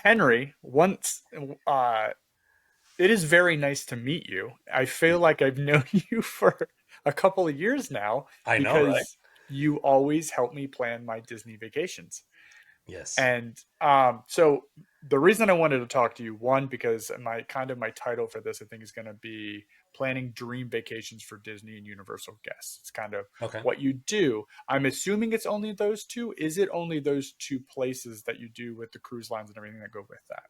Henry, once it is very nice to meet you. I feel like I've known you for a couple of years now I know, right? because you always help me plan my Disney vacations. Yes. And so the reason I wanted to talk to you, one, because my title for this, I think, is going to be planning dream vacations for Disney and Universal guests. It's kind of Okay. what you do. I'm assuming it's only those two. Is it only those two places that you do with the cruise lines and everything that go with that?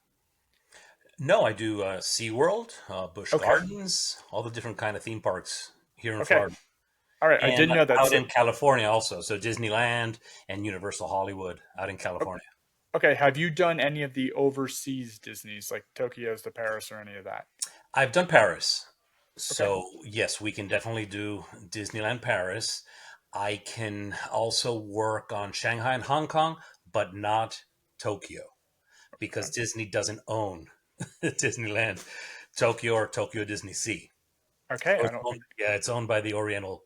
No, I do SeaWorld, Busch Okay. Gardens, all the different kind of theme parks here in Okay. Florida. All right. I And didn't know that. out So, in California also. So Disneyland and Universal Hollywood out in o- California. okay. Have you done any of the overseas Disneys, like Tokyo's to Paris or any of that? I've done Paris. Okay. So, yes, we can definitely do Disneyland Paris. I can also work on Shanghai and Hong Kong, but not Tokyo because Okay. Disney doesn't own Disneyland Tokyo or Tokyo Disney Sea. Okay. So I it's don't owned, think. yeah, it's owned by the Oriental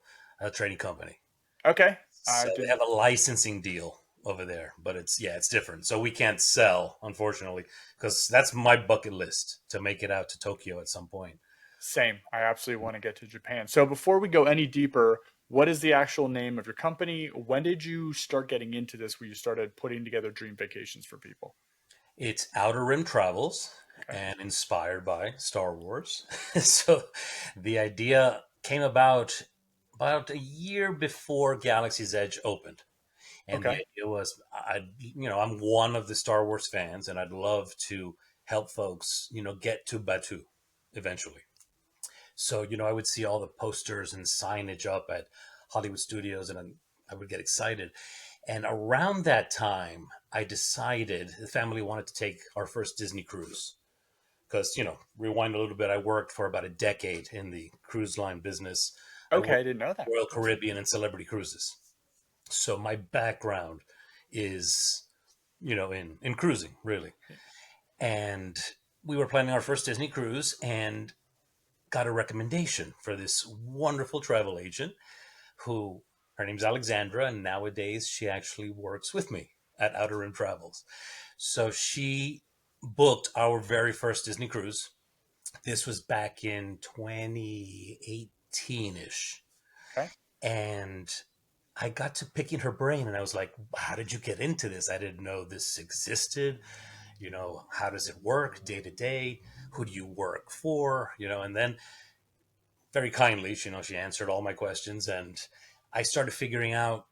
Trading Company. Okay. I So they didn't. have a licensing deal over there, but it's different. So we can't sell, unfortunately, because that's my bucket list to make it out to Tokyo at some point. Same. I absolutely want to get to Japan. So before we go any deeper, what is the actual name of your company? When did you start getting into this where you started putting together dream vacations for people? It's Outer Rim Travels Okay. and inspired by Star Wars. So the idea came about a year before Galaxy's Edge opened. And the Okay. idea was I'm one of the Star Wars fans and I'd love to help folks, get to Batu eventually. So, I would see all the posters and signage up at Hollywood studios and I would get excited. And around that time, I decided the family wanted to take our first Disney cruise. Because, rewind a little bit, I worked for about a decade in the cruise line business. I Okay. I worked didn't know that. Royal That's Caribbean and Celebrity Cruises. So my background is, in cruising, really. And we were planning our first Disney cruise and got a recommendation for this wonderful travel agent who her name's Alexandra, and nowadays she actually works with me at Outer Rim Travels. So she booked our very first Disney cruise. This was back in 2018 ish. okay. And I got to picking her brain and I was like, how did you get into this? I didn't know this existed. How does it work day to day? Who do you work for? And then very kindly, she answered all my questions and I started figuring out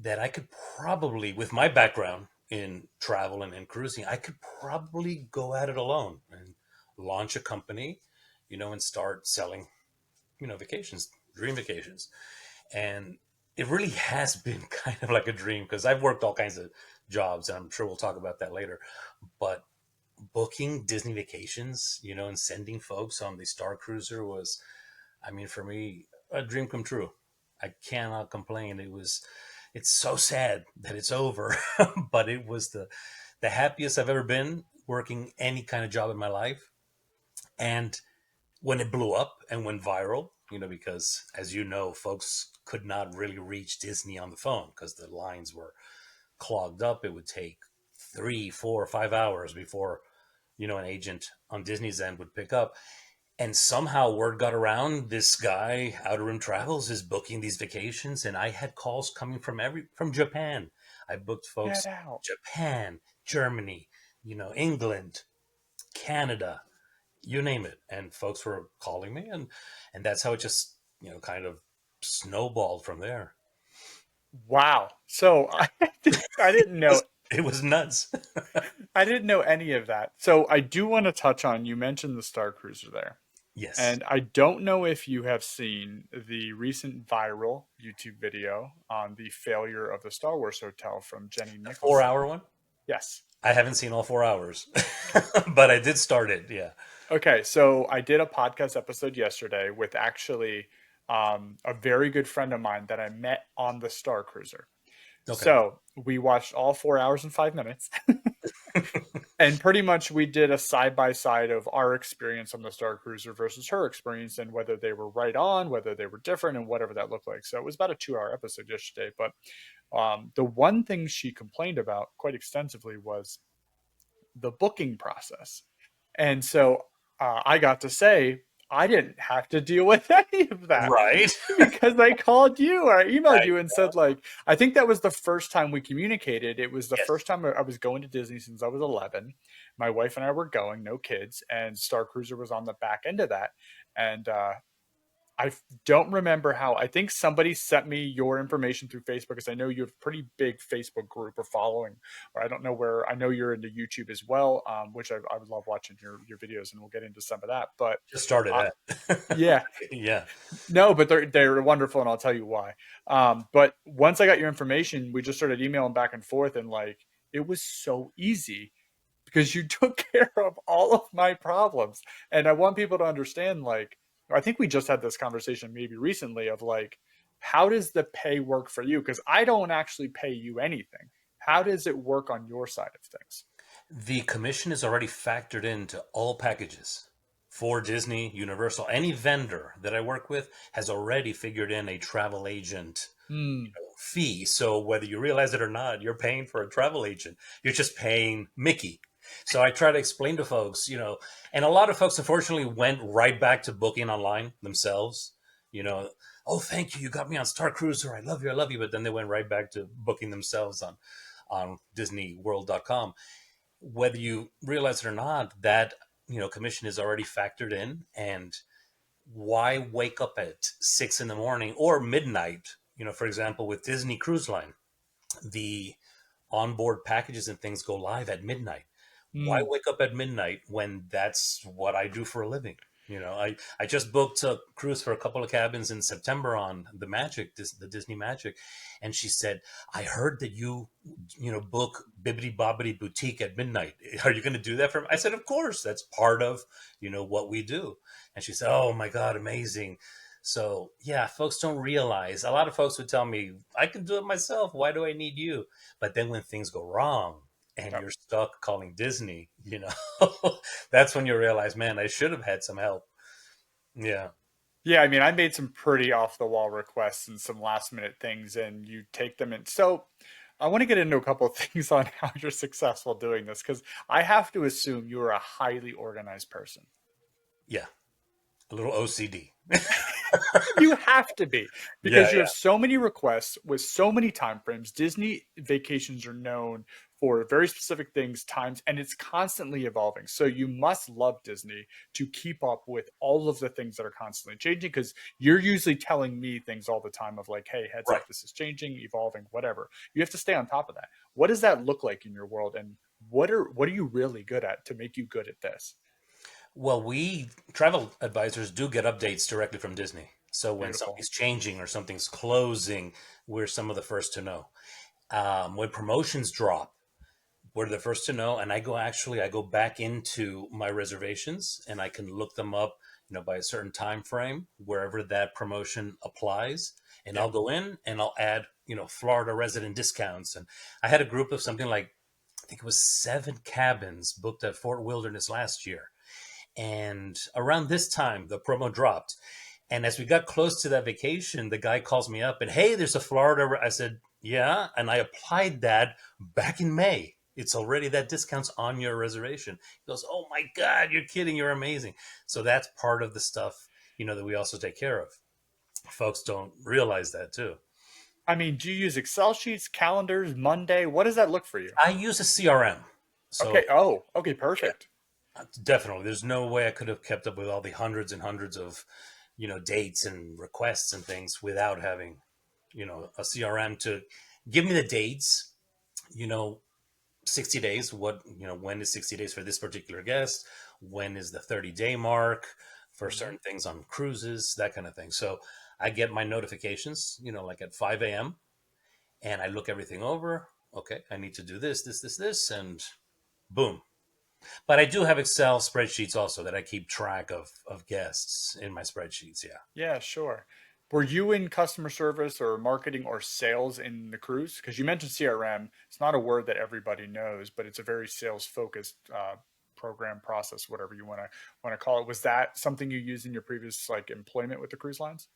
that I could probably, with my background in travel and in cruising, I could probably go at it alone and launch a company, and start selling, vacations, dream vacations. And it really has been kind of like a dream because I've worked all kinds of jobs and I'm sure we'll talk about that later. But booking Disney vacations, and sending folks on the Star Cruiser was, I mean, for me, a dream come true. I cannot complain. It's so sad that it's over, but it was the happiest I've ever been working any kind of job in my life. And when it blew up and went viral, because as you know, folks could not really reach Disney on the phone because the lines were clogged up. It would take 3, 4, 5 hours before, an agent on Disney's end would pick up. And somehow word got around this guy, Outer Rim Travels, is booking these vacations. And I had calls coming from Japan. I booked Get folks out. Japan, Germany, England, Canada, you name it. And folks were calling me and that's how it just, kind of snowballed from there. Wow. So I didn't It know was, it was nuts. I didn't know any of that. So I do want to touch on you mentioned the Star Cruiser there. Yes. And I don't know if you have seen the recent viral YouTube video on the failure of the Star Wars hotel from Jenny The Nicholson. 4 hour one? Yes. I haven't seen all 4 hours, but I did start it. Yeah. Okay, so I did a podcast episode yesterday with actually a very good friend of mine that I met on the Star Cruiser. Okay. So we watched all 4 hours and 5 minutes. And pretty much we did a side by side of our experience on the Star Cruiser versus her experience and whether they were right on, whether they were different, and whatever that looked like. So it was about a 2 hour episode yesterday. But the one thing she complained about quite extensively was the booking process. And so I got to say, I didn't have to deal with any of that Right. because I called you or I emailed Right. you and said, like, I think that was the first time we communicated. It was the Yes. first time I was going to Disney since I was 11. My wife and I were going, no kids, and Star Cruiser was on the back end of that. And I don't remember how. I think somebody sent me your information through Facebook because I know you have a pretty big Facebook group or following. Or I don't know where. I know you're into YouTube as well, which I would love watching your videos, and we'll get into some of that. But Just started uh, that. yeah, Yeah. no, but they're wonderful, and I'll tell you why. But once I got your information, we just started emailing back and forth, and like it was so easy because you took care of all of my problems. And I want people to understand, like, I think we just had this conversation maybe recently of like, how does the pay work for you? Because I don't actually pay you anything. How does it work on your side of things? The commission is already factored into all packages for Disney, Universal. Any vendor that I work with has already figured in a travel agent Hmm. fee. So whether you realize it or not, you're paying for a travel agent. You're just paying Mickey. So I try to explain to folks, and a lot of folks unfortunately went right back to booking online themselves. You know, oh, thank you, you got me on Star Cruiser. I love you, I love you. But then they went right back to booking themselves on DisneyWorld.com. Whether you realize it or not, that commission is already factored in. And why wake up at 6 in the morning or midnight? For example, with Disney Cruise Line, the onboard packages and things go live at midnight. Why Hmm. wake up at midnight when that's what I do for a living? I just booked a cruise for a couple of cabins in September on the Disney Magic, and she said, "I heard that you book Bibbidi Bobbidi Boutique at midnight. Are you going to do that for me?" I said, "Of course. That's part of what we do." And she said, "Oh my God, amazing!" So yeah, folks don't realize. A lot of folks would tell me, "I can do it myself. Why do I need you?" But then when things go wrong and Yep. you're stuck calling Disney, that's when you realize, man, I should have had some help. Yeah. Yeah, I mean, I made some pretty off the wall requests and some last minute things, and you take them. And so I want to get into a couple of things on how you're successful doing this because I have to assume you're a highly organized person. Yeah. A little OCD. You have to be Yeah. because you have Yeah. so many requests with so many time frames. Disney vacations are known for very specific things, times, and it's constantly evolving. So you must love Disney to keep up with all of the things that are constantly changing because you're usually telling me things all the time of like, hey, heads Right. up, this is changing, evolving, whatever. You have to stay on top of that. What does that look like in your world? And what are you really good at to make you good at this? Well, we travel advisors do get updates directly from Disney. So when Beautiful. something's changing or something's closing, we're some of the first to know. When promotions drop, we're the first to know. And I go back into my reservations and I can look them up, by a certain time frame, wherever that promotion applies. And Yeah. I'll go in and I'll add, Florida resident discounts. And I had a group of something like, I think it was 7 cabins booked at Fort Wilderness last year. And around this time, the promo dropped. And as we got close to that vacation, the guy calls me up and, hey, there's a Florida. I said, yeah. And I applied that back in May. It's already that discount's on your reservation. He goes, oh my God, you're kidding. You're amazing. So that's part of the stuff, that we also take care of. Folks don't realize that too. I mean, do you use Excel sheets, calendars, Monday? What does that look for you? I use a CRM. So Okay. Oh, okay. yeah, Perfect. definitely. There's no way I could have kept up with all the hundreds and hundreds of, dates and requests and things without having, a CRM to give me the dates, you know, 60 days. When is 60 days for this particular guest? When is the 30-day mark for Mhm. certain things on cruises, that kind of thing. So I get my notifications, like at 5 a.m. and I look everything over. Okay, I need to do this, this, this, this, and boom, but I do have Excel spreadsheets also that I keep track of guests in my spreadsheets. Yeah. Yeah, sure. Were you in customer service or marketing or sales in the cruise? Because you mentioned CRM. It's not a word that everybody knows, but it's a very sales focused program process, whatever you want to call it. Was that something you used in your previous like employment with the cruise lines?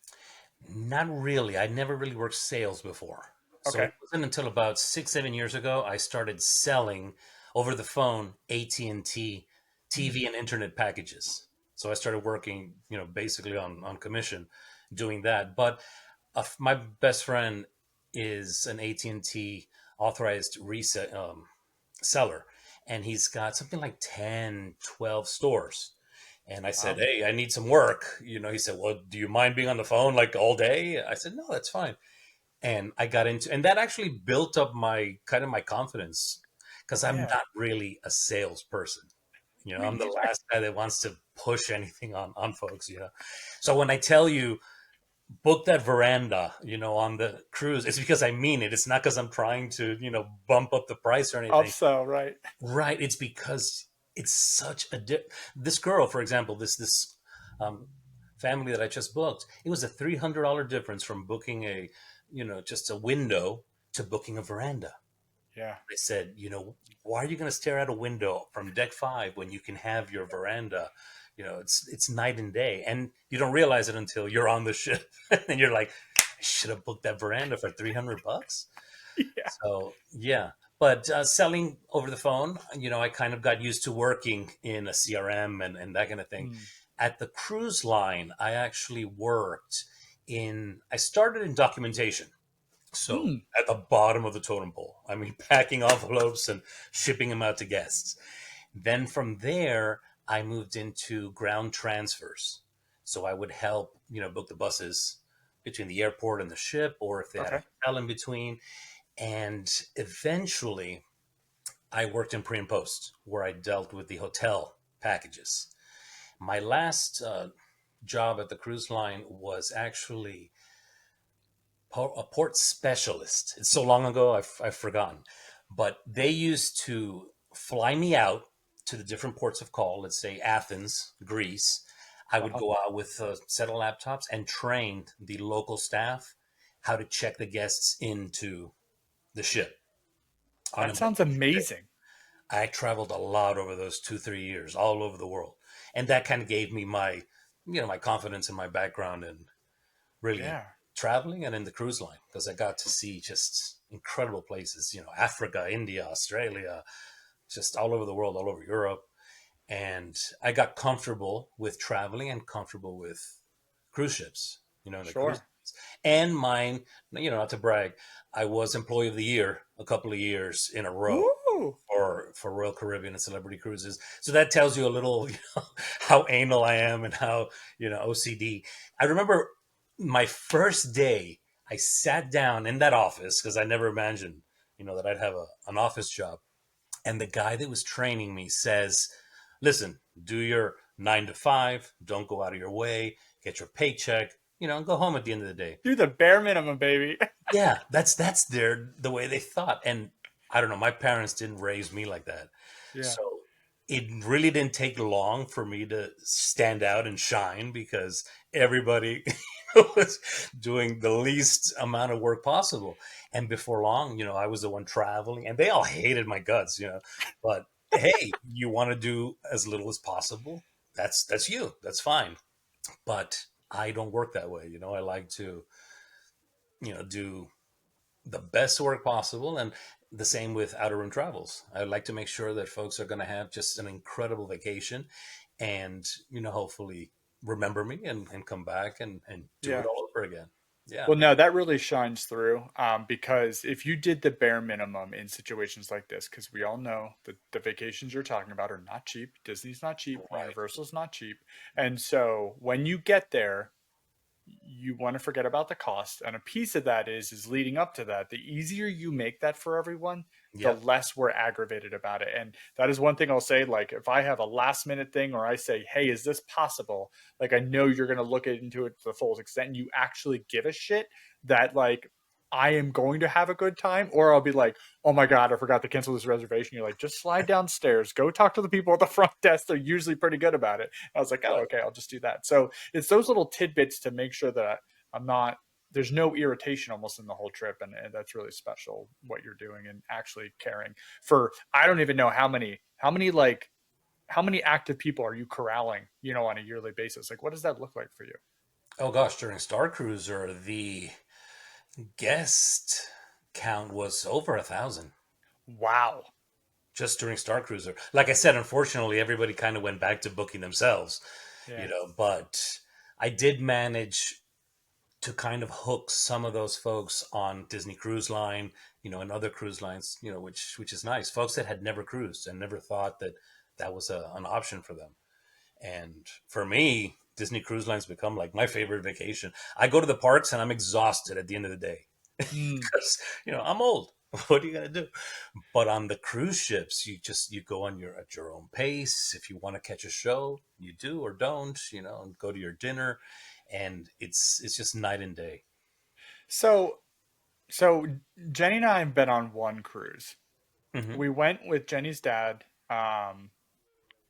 Not really. I never really worked sales before. So Okay. it wasn't until about 6, 7 years ago I started selling, over the phone AT&T TV and internet packages. So I started working, basically on commission doing that. But my best friend is an AT&T authorized seller, and he's got something like 10, 12 stores. And I said, Wow. "Hey, I need some work." He said, "Well, do you mind being on the phone like all day?" I said, "No, that's fine." And I got into, and that actually built up my confidence, because I'm Yeah. not really a salesperson. Me I'm the neither. last guy that wants to push anything on folks. So when I tell you book that veranda, on the cruise, it's because I mean it. It's not because I'm trying to, bump up the price or anything. Upsell, right? Right. It's because it's such a this girl, for example, this um, family that I just booked, it was a $300 difference from booking just a window to booking a veranda. Yeah. I said, why are you going to stare out a window from deck 5 when you can have your veranda? It's night and day, and you don't realize it until you're on the ship, and you're like, I should have booked that veranda for $300. Yeah. So yeah, but selling over the phone, I kind of got used to working in a CRM and that kind of thing. Mm. At the cruise line, I actually I started in documentation. So Mm. at the bottom of the totem pole, I mean, packing envelopes and shipping them out to guests. Then from there, I moved into ground transfers. So I would help, book the buses between the airport and the ship, or if they had a Okay. hotel in between. And eventually, I worked in pre and post, where I dealt with the hotel packages. My last job at the cruise line was actually a port specialist. It's so long ago, I've forgotten. But they used to fly me out to the different ports of call, let's say Athens, Greece. I would Wow. go out with a set of laptops and train the local staff how to check the guests into the ship on That emergency. sounds amazing. I traveled a lot over those 2, 3 years, all over the world, and that kind of gave me my confidence and my background in really Yeah. traveling and in the cruise line, because I got to see just incredible places. Africa, India, Australia, just all over the world, all over Europe, and I got comfortable with traveling and comfortable with cruise ships. In the cruise. Sure. And mine, not to brag, I was Employee of the Year a couple of years in a row Ooh. for Royal Caribbean and Celebrity Cruises. So that tells you a little, how anal I am and how, OCD. I remember my first day, I sat down in that office, because I never imagined, that I'd have an office job. And the guy that was training me says, "Listen, do your 9 to 5, don't go out of your way, get your paycheck, and go home at the end of the day." Do the bare minimum, baby. Yeah, that's the way they thought. And I don't know, my parents didn't raise me like that. Yeah. So it really didn't take long for me to stand out and shine, because everybody was doing the least amount of work possible. And before long, I was the one traveling, and they all hated my guts. But hey, you want to do as little as possible. That's you. That's fine. But I don't work that way. I like to, do the best work possible. And the same with outer rim travels. I like to make sure that folks are going to have just an incredible vacation, and hopefully remember me and come back and do it Yeah. all over again. Yeah. Well, no, that really shines through, because if you did the bare minimum in situations like this, because we all know that the vacations you're talking about are not cheap. Disney's not cheap. Right. Universal's not cheap. And so when you get there, you want to forget about the cost, and a piece of that is leading up to that. The easier you make that for everyone, the Yep. less we're aggravated about it. And that is one thing I'll say, like if I have a last minute thing, or I say, hey, is this possible, like I know you're going to look into it to the fullest extent, and you actually give a shit that like I am going to have a good time. Or I'll be like, oh my god, I forgot to cancel this reservation. You're like, just slide downstairs, go talk to the people at the front desk, they're usually pretty good about it. I was like, oh, Right. okay, I'll just do that. So it's those little tidbits to make sure that I'm not, there's no irritation almost in the whole trip. And that's really special what you're doing and actually caring for. I don't even know how many active people are you corralling, on a yearly basis? Like, what does that look like for you? Oh gosh, during Star Cruiser, the guest count was over 1,000. Wow. just during Star Cruiser. Like I said, unfortunately, everybody kind of went back to booking themselves, Yeah. but I did manage to kind of hook some of those folks on Disney Cruise Line, and other cruise lines, which is nice. Folks that had never cruised and never thought that that was an option for them. And for me, Disney Cruise Lines become like my favorite vacation. I go to the parks and I'm exhausted at the end of the day Mm. because I'm old. What are you gonna do? But on the cruise ships, you go on your at your own pace. If you want to catch a show, you do or don't, and go to your dinner, and it's just night and day. So so Jenny and I have been on one cruise. Hmm. We went with Jenny's dad.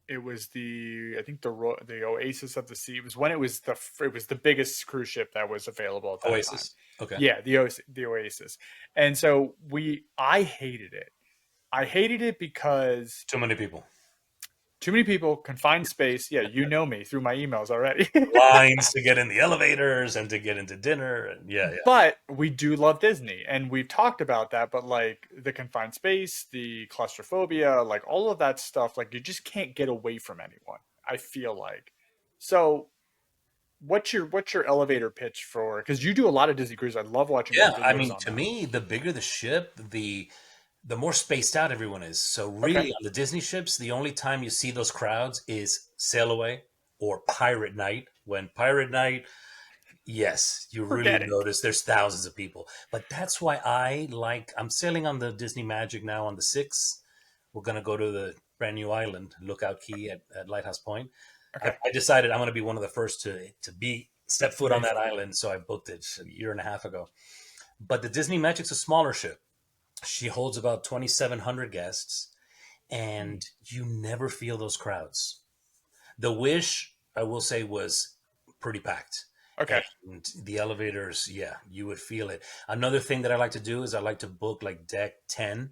It was I think the Oasis of the Sea. It was when it was the biggest cruise ship that was available at that time. Oasis. Okay. Yeah, the Oasis. And so I hated it. I hated it because Too many people. too many people, confined space. Yeah, you know me through my emails already. Lines to get in the elevators and to get into dinner, and yeah, yeah. But we do love Disney, and we've talked about that. But like the confined space, the claustrophobia, like all of that stuff, like you just can't get away from anyone. I feel like. So, what's your elevator pitch for? Because you do a lot of Disney cruises. I love watching your Yeah, I videos mean, on to that. me, the bigger the ship, the more spaced out everyone is. So Okay, really, on the Disney ships, the only time you see those crowds is Sail Away or Pirate Night. When Pirate Night, yes, you really forget it. notice there's thousands of people. But that's why I'm sailing on the Disney Magic now on the 6th. We're going to go to the brand new island, Lookout Key at Lighthouse Point. I, Okay, I decided I'm going to be one of the first to be step foot on that amazing. island. So I booked it a year and a half ago. But the Disney Magic's a smaller ship. She holds about 2,700 guests, Hmm. and you never feel those crowds. The Wish, I will say, was pretty packed. Okay, And the elevators, yeah, you would feel it. Another thing that I like to do is I like to book like deck 10.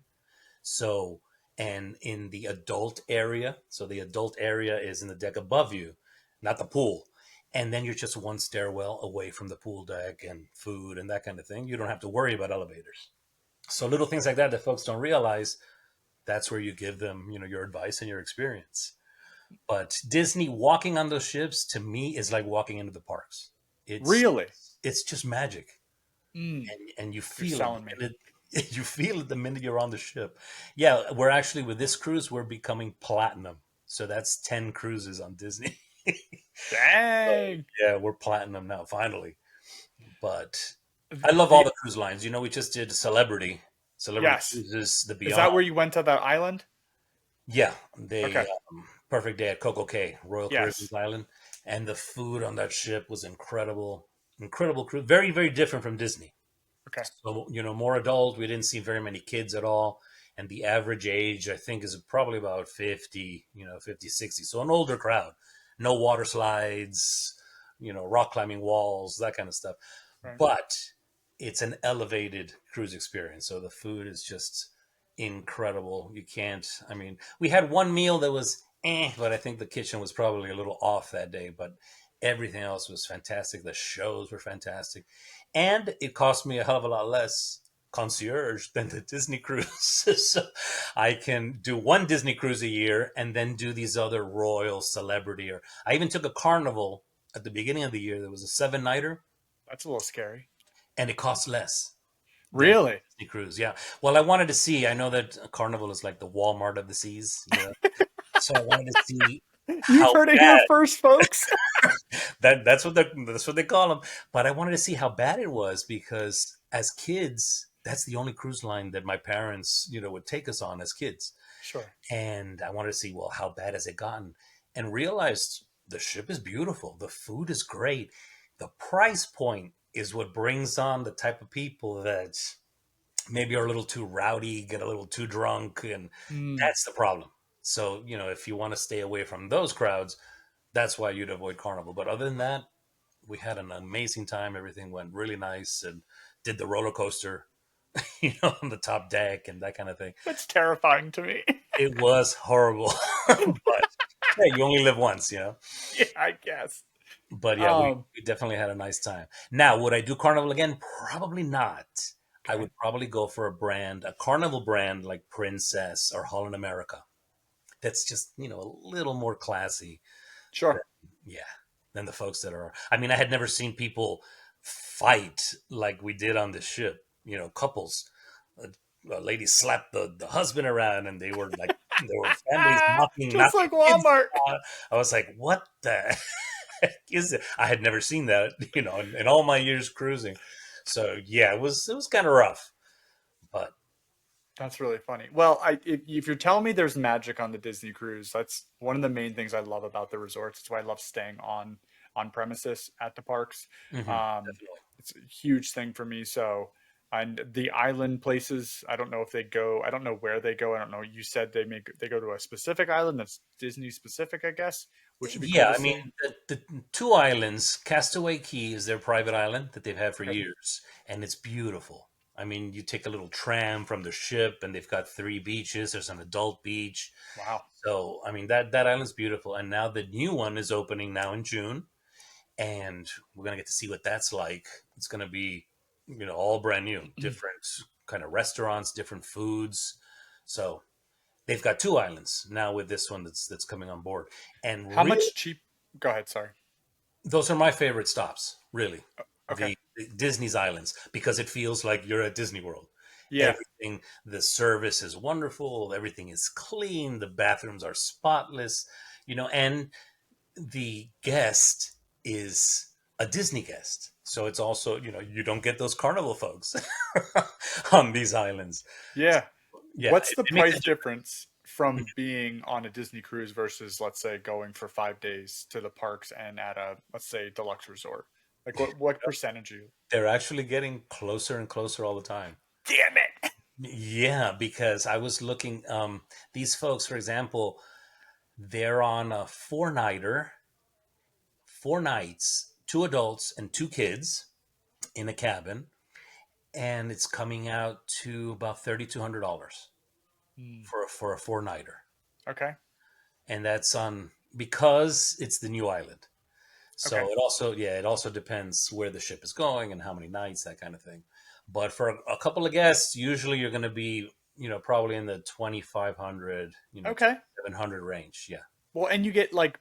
So, and in the adult area, so the adult area is in the deck above you, not the pool. And then you're just one stairwell away from the pool deck and food and that kind of thing. You don't have to worry about elevators. So little things like that folks don't realize, that's where you give them, your advice and your experience. But Disney walking on those ships to me is like walking into the parks. It's really? it's just magic, Mm, and you you're feel it selling the me. minute you feel it the minute you're on the ship. Yeah, we're actually with this cruise we're becoming platinum, so that's 10 cruises on Disney. So, Dang. yeah, we're platinum now finally. But I love all The the cruise lines. We just did Celebrity Yes. Cruises, the Is Beyond. that where you went to that island? Yeah, they Okay. Perfect Day at Coco Cay, Royal Caribbean Yes. Island, and the food on that ship was incredible. Incredible cruise, very very different from Disney. Okay. So more adult. We didn't see very many kids at all, and the average age I think is probably about 50, 50, 60. So an older crowd. No water slides, rock climbing walls, that kind of stuff. Right. But it's an elevated cruise experience. So the food is just incredible. You can't, I mean, we had one meal that was but I think the kitchen was probably a little off that day. But everything else was fantastic. The shows were fantastic. And it cost me a hell of a lot less concierge than the Disney cruise. So I can do one Disney cruise a year and then do these other royal celebrity. Or I even took a carnival at the beginning of the year. There was a 7-nighter, That's a little scary. and it costs less than Really? Disney cruise. Yeah. Well, I wanted to see. I know that Carnival is like the Walmart of the seas. So I wanted to see You've how heard it here bad first, folks. that's what they call them. But I wanted to see how bad it was because as kids, that's the only cruise line that my parents, would take us on as kids. Sure. And I wanted to see, well, how bad has it gotten? And realized the ship is beautiful, the food is great, the price point is what brings on the type of people that maybe are a little too rowdy, get a little too drunk, and Mm. that's the problem. So, if you want to stay away from those crowds, that's why you'd avoid Carnival. But other than that, we had an amazing time. Everything went really nice, and did the roller coaster, on the top deck and that kind of thing. That's terrifying to me. It was horrible, but hey, you only live once. Yeah, I guess. But yeah, we, Um, we definitely had a nice time. Now, would I do Carnival again? Probably not. I Okay. would probably go for a carnival brand like Princess or Holland America. That's just, a little more classy than, Sure. yeah, than the folks that are. I mean, I had never seen people fight like we did on the ship. Couples, a lady slapped the husband around, and they were like, there were families Just knocking like kids Walmart. out. I was like, what the heck is it? I had never seen that, in all my years cruising. So yeah, it was kind of rough, but That's really funny. Well, if you're telling me there's magic on the Disney cruise, that's one of the main things I love about the resorts. It's why I love staying on premises at the parks. Um, definitely. it's a huge thing for me. So, and the island places, I don't know if they go. I don't know where they go. I don't know. You said they go to a specific island that's Disney specific, I guess, which would be cool Yeah, to I mean, see. the two islands, Castaway Key is their private island that they've had for Okay. years, and it's beautiful. I mean, you take a little tram from the ship, and they've got three beaches. There's an adult beach, Wow. so I mean that island's beautiful. And now the new one is opening now in June, and we're gonna get to see what that's like. It's gonna be, all brand new, different kind of restaurants, different foods. So they've got two islands now with this one that's coming on board, and How really much cheap? Go ahead. Sorry. those are my favorite stops, really. Okay. The Disney's islands, because it feels like you're at Disney World. Yeah. Everything, the service is wonderful, everything is clean, the bathrooms are spotless, and the guest is a Disney guest. So it's also, you don't get those carnival folks on these islands. Yeah. Yeah, What's it, the it makes a price difference from being on a Disney cruise versus, let's say, going for 5 days to the parks and at a, let's say, deluxe resort? Like, what percentage are you? They're actually getting closer and closer all the time. Damn it! Yeah, because I was looking, these folks, for example, they're on a four-nighter, 4 nights, two adults and two kids in a cabin, and it's coming out to about $3,200 Hmm. for a four-nighter, Okay. and that's on because it's the new island. Okay. So it also depends where the ship is going and how many nights, that kind of thing. But for a couple of guests, usually you're going to be, probably in the 2,500, Okay. 2,700 range. Yeah. Well, and you get like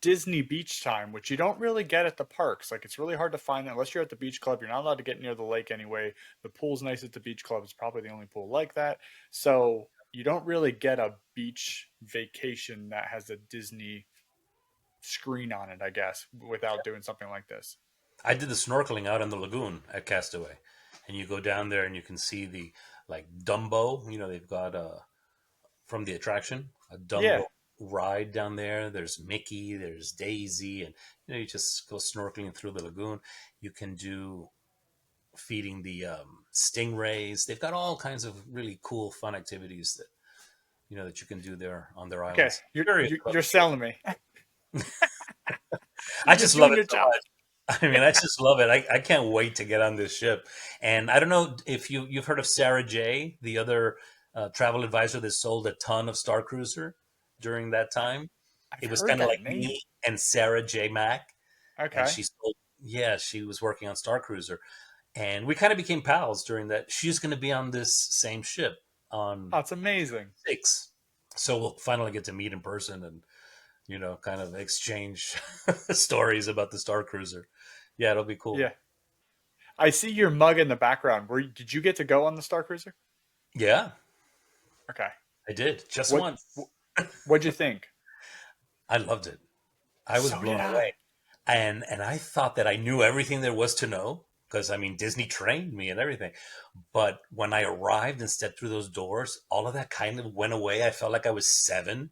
Disney beach time, which you don't really get at the parks. Like, it's really hard to find that unless you're at the beach club. You're not allowed to get near the lake anyway. The pool's nice at the beach club. It's probably the only pool like that. So you don't really get a beach vacation that has a Disney screen on it, I guess, without doing something like this. I did the snorkeling out in the lagoon at Castaway, and you go down there and you can see the like Dumbo. They've got from the attraction a Yeah. Dumbo ride down there. There's Mickey, there's Daisy, and you just go snorkeling through the lagoon. You can do feeding the stingrays. They've got all kinds of really cool, fun activities that you can do there on their Okay. islands. You're Curious you're, about you're the trip. selling me. I You're just love doing it your so job. much. I mean, I just love it. I can't wait to get on this ship. And I don't know if you've heard of Sarah J, the other travel advisor that sold a ton of Star Cruiser during that I, time. I've It was heard kind of that like name. me and Sarah J Mack, and Okay. she sold. Yeah, she was working on Star Cruiser, and we kind of became pals during that. She's going to be on this same ship on That's amazing. six, so we'll finally get to meet in person and kind of exchange stories about the Star Cruiser. Yeah, it'll be cool. Yeah. I see your mug in the background. Did you get to go on the Star Cruiser? Yeah, Okay. I did just What once. what'd you think? I loved it. I was So did blown away, I. and I thought that I knew everything there was to know because I mean Disney trained me and everything. But when I arrived and stepped through those doors, all of that kind of went away. I felt like I was seven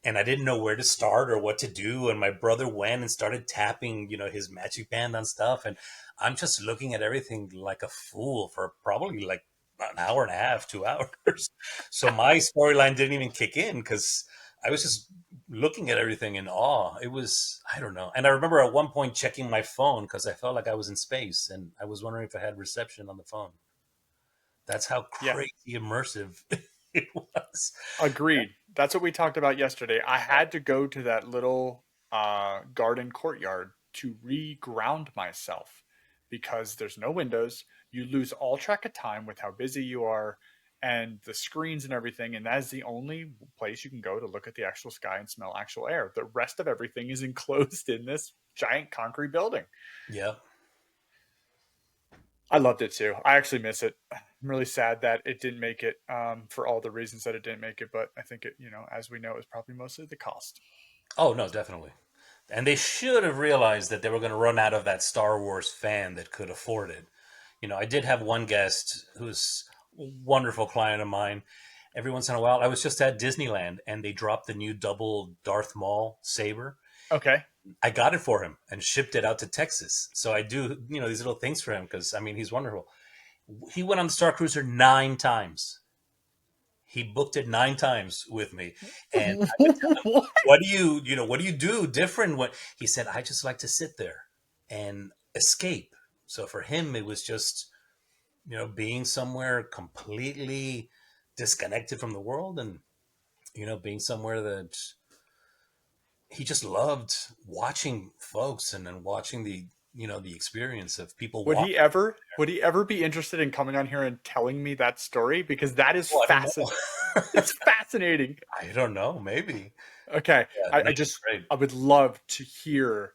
and I didn't know where to start or what to do. And my brother went and started tapping, his magic band on stuff. And I'm just looking at everything like a fool for probably like an hour and a half, 2 hours. So my storyline didn't even kick in because I was just looking at everything in awe. It was, I don't know. And I remember at one point checking my phone because I felt like I was in space and I was wondering if I had reception on the phone. That's how Yeah. crazy immersive it was. Agreed. That's what we talked about yesterday. I had to go to that little garden courtyard to re-ground myself because there's no windows. you lose all track of time with how busy you are and the screens and everything. And that is the only place you can go to look at the actual sky and smell actual air. The rest of everything is enclosed in this giant concrete building. Yeah. I loved it too. I actually miss it. I'm really sad that it didn't make it, for all the reasons that it didn't make it. But I think it, as we know, it was probably mostly the cost. Oh no, definitely. And they should have realized that they were going to run out of that Star Wars fan that could afford it. I did have one guest who's a wonderful client of mine. Every once in a while, I was just at Disneyland and they dropped the new double Darth Maul saber. Okay. I got it for him and shipped it out to Texas. So I do, these little things for him because I mean he's wonderful. He went on the Star Cruiser 9 times. He booked it 9 times with me, and I would tell him, What? what do you do different? What he said, I just like to sit there and escape. So for him, it was just being somewhere completely disconnected from the world, and being somewhere that he just loved watching folks and then watching the experience of people Would walking. he ever? Would he ever be interested in coming on here and telling me that story? Because that is Oh, I don't fascinating. know. It's fascinating. I don't know. Maybe. Okay, Yeah, I no, just great. I would love to hear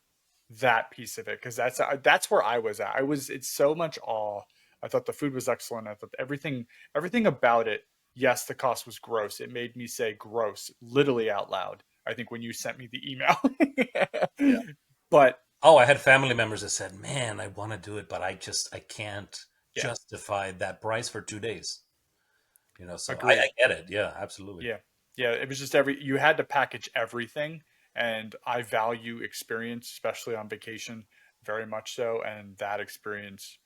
that piece of it because that's where I was at. It's so much awe. I thought the food was excellent. I thought everything about it. Yes, the cost was gross. It made me say gross literally out loud. I think when you sent me the Yeah. email, but Oh, I had family members that said, "Man, I want to do it, but I can't yeah, justify that price for 2 days." So I agreed. get it. Yeah, absolutely. Yeah. Yeah. It was just you had to package everything. And I value experience, especially on vacation, very much so. And that experience,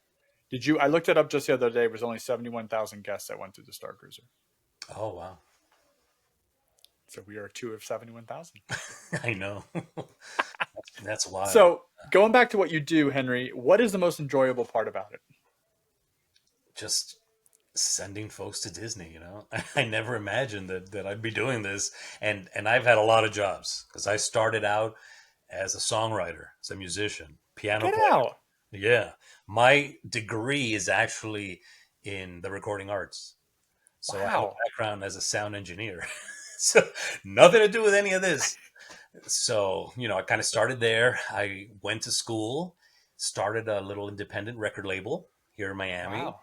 I looked it up just the other day, it was only 71,000 guests that went through the Star Cruiser. Oh wow, So we are two of 71,000. I know. That's wild. So going back to what you do, Henry, what is the most enjoyable part about it? Just sending folks to Disney. I never imagined that I'd be doing this, and I've had a lot of jobs because I started out as a songwriter, as a musician, piano Get player. out. Yeah, my degree is actually in the recording arts. So I have Wow. a background as a sound engineer. So nothing to do with any of this. So, I kind of started there. I went to school, started a little independent record label here in Miami, Wow.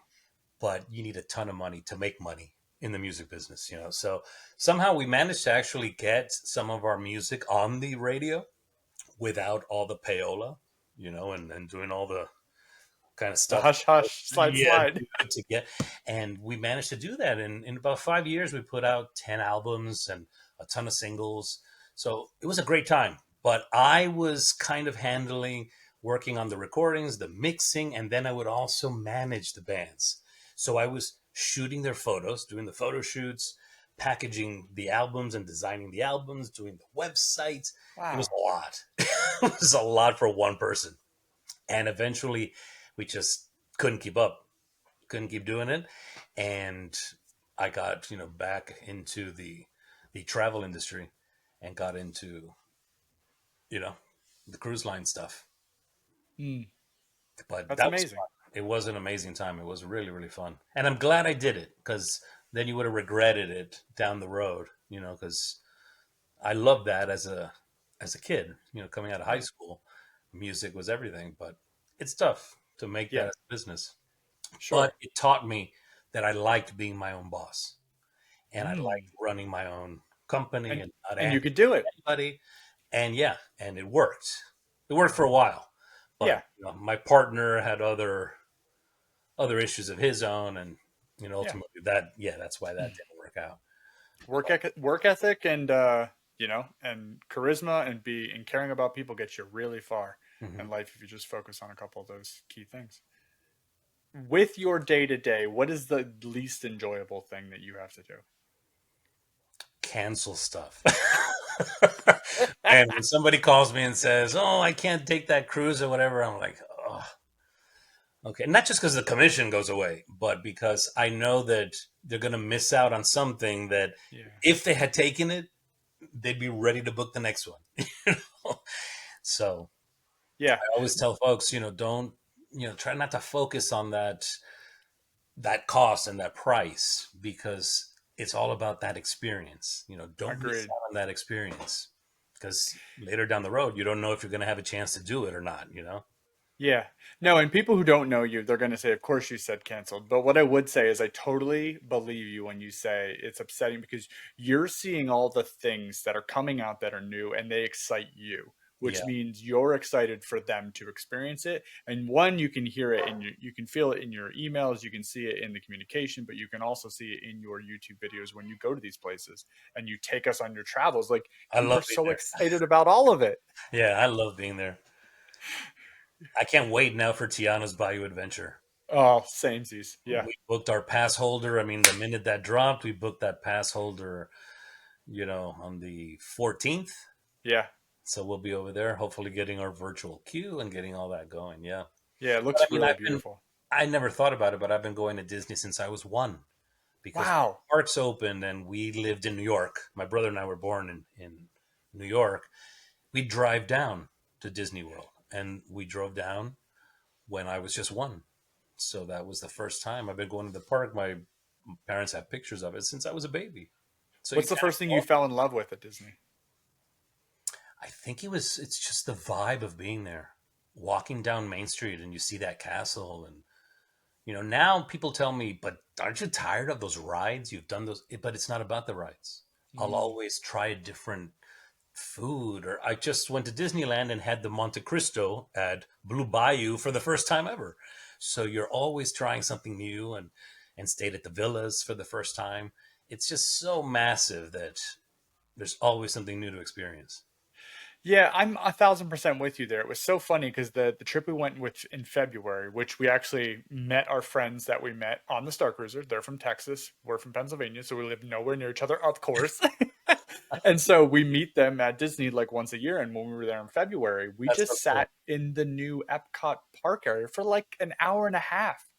but you need a ton of money to make money in the music business. So somehow we managed to actually get some of our music on the radio without all the payola, and doing all the kind of The stuff. hush hush, slide Yeah, slide. to get, and we managed to do that in about 5 years. We put out 10 albums and a ton of singles, so it was a great time. But I was kind of handling working on the recordings, the mixing, and then I would also manage the bands. So I was shooting their photos, doing the photo shoots, packaging the albums and designing the albums, doing the websites. It was Wow. a lot. It was a lot for one person, and eventually we just couldn't keep up, couldn't keep doing it. And I got back into the travel industry and got into you know the cruise line stuff. Mm, But that's that was amazing. fun. It was an amazing time. It was really, really fun, and I'm glad I did it because then you would have regretted it down the road. Because I loved that as a kid. Coming out of high Yeah. school, music was everything. But it's tough to make that Yeah. as a business. But Sure. it taught me that I liked being my own boss and I Mm. liked running my own company And and not and you answering could do it. to anybody. And yeah, and it worked. It worked for a while, Yeah. but my partner had other issues of his own, and Yeah. ultimately that's why that didn't work out. But Work ethic and and charisma and caring about people gets you really far in mhm. life if you just focus on a couple of those key things. With your day to day, what is the least enjoyable thing that you have to Cancel stuff. do? And when somebody calls me and says, "Oh, I can't take that cruise or whatever," I'm like, "Oh, okay." Not just because the commission goes away, but because I know that they're going to miss out on something that Yeah. if they had taken it, they'd be ready to book the next one. You know? So Yeah. I always tell folks, don't, try not to focus on that, that cost and that price, because it's all about that experience. Don't miss Agreed. out on that experience, because later down the road, you don't know if you're going to have a chance to do it or not. Yeah. No, and people who don't know you, they're going to say, of course you said canceled. But what I would say is I totally believe you when you say it's upsetting because you're seeing all the things that are coming out that are new and they excite you, Yeah, which means you're excited for them to experience it. And one, you can hear it in you can feel it in your emails, you can see it in the communication, but you can also see it in your YouTube videos when you go to these places and you take us on your travels. Like I you love are being so there. excited about all of it. Yeah, I love being there. I can't wait now for Tiana's Bayou Adventure. Oh, samesies. Yeah. We booked our pass holder. I mean, the minute that dropped, we booked that pass holder, on the 14th. Yeah. So we'll be over there, hopefully getting our virtual queue and getting all that going. Yeah. Yeah, it But I looks mean, really beautiful. I never thought about it, but I've been going to Disney since I was one, because when Wow. the parks opened and we lived in New York. My brother and I were born in New York. We drive down to Disney World, and we drove down when I was just one. So that was the first time I've been going to the park. My parents have pictures of it since I was a baby. So you What's the kind first thing you of, fell in love with at Disney? I think it's just the vibe of being there, walking down Main Street and you see that castle. And, now people tell me, but aren't you tired of those rides? You've done those, but it's not about the rides. I'll Mm. always try a different food. Or I just went to Disneyland and had the Monte Cristo at Blue Bayou for the first time ever. So you're always trying something new, and stayed at the villas for the first time. It's just so massive that there's always something new to experience. Yeah, I'm 1,000% with you there. It was so funny because the trip we went with in February, which we actually met our friends that we met on the Star Cruiser. They're from Texas, we're from Pennsylvania, so we live nowhere near each other, of course. And so we meet them at Disney like once a year. And when we were there in February, we That's so just cool. sat in the new Epcot park area for like an hour and a half.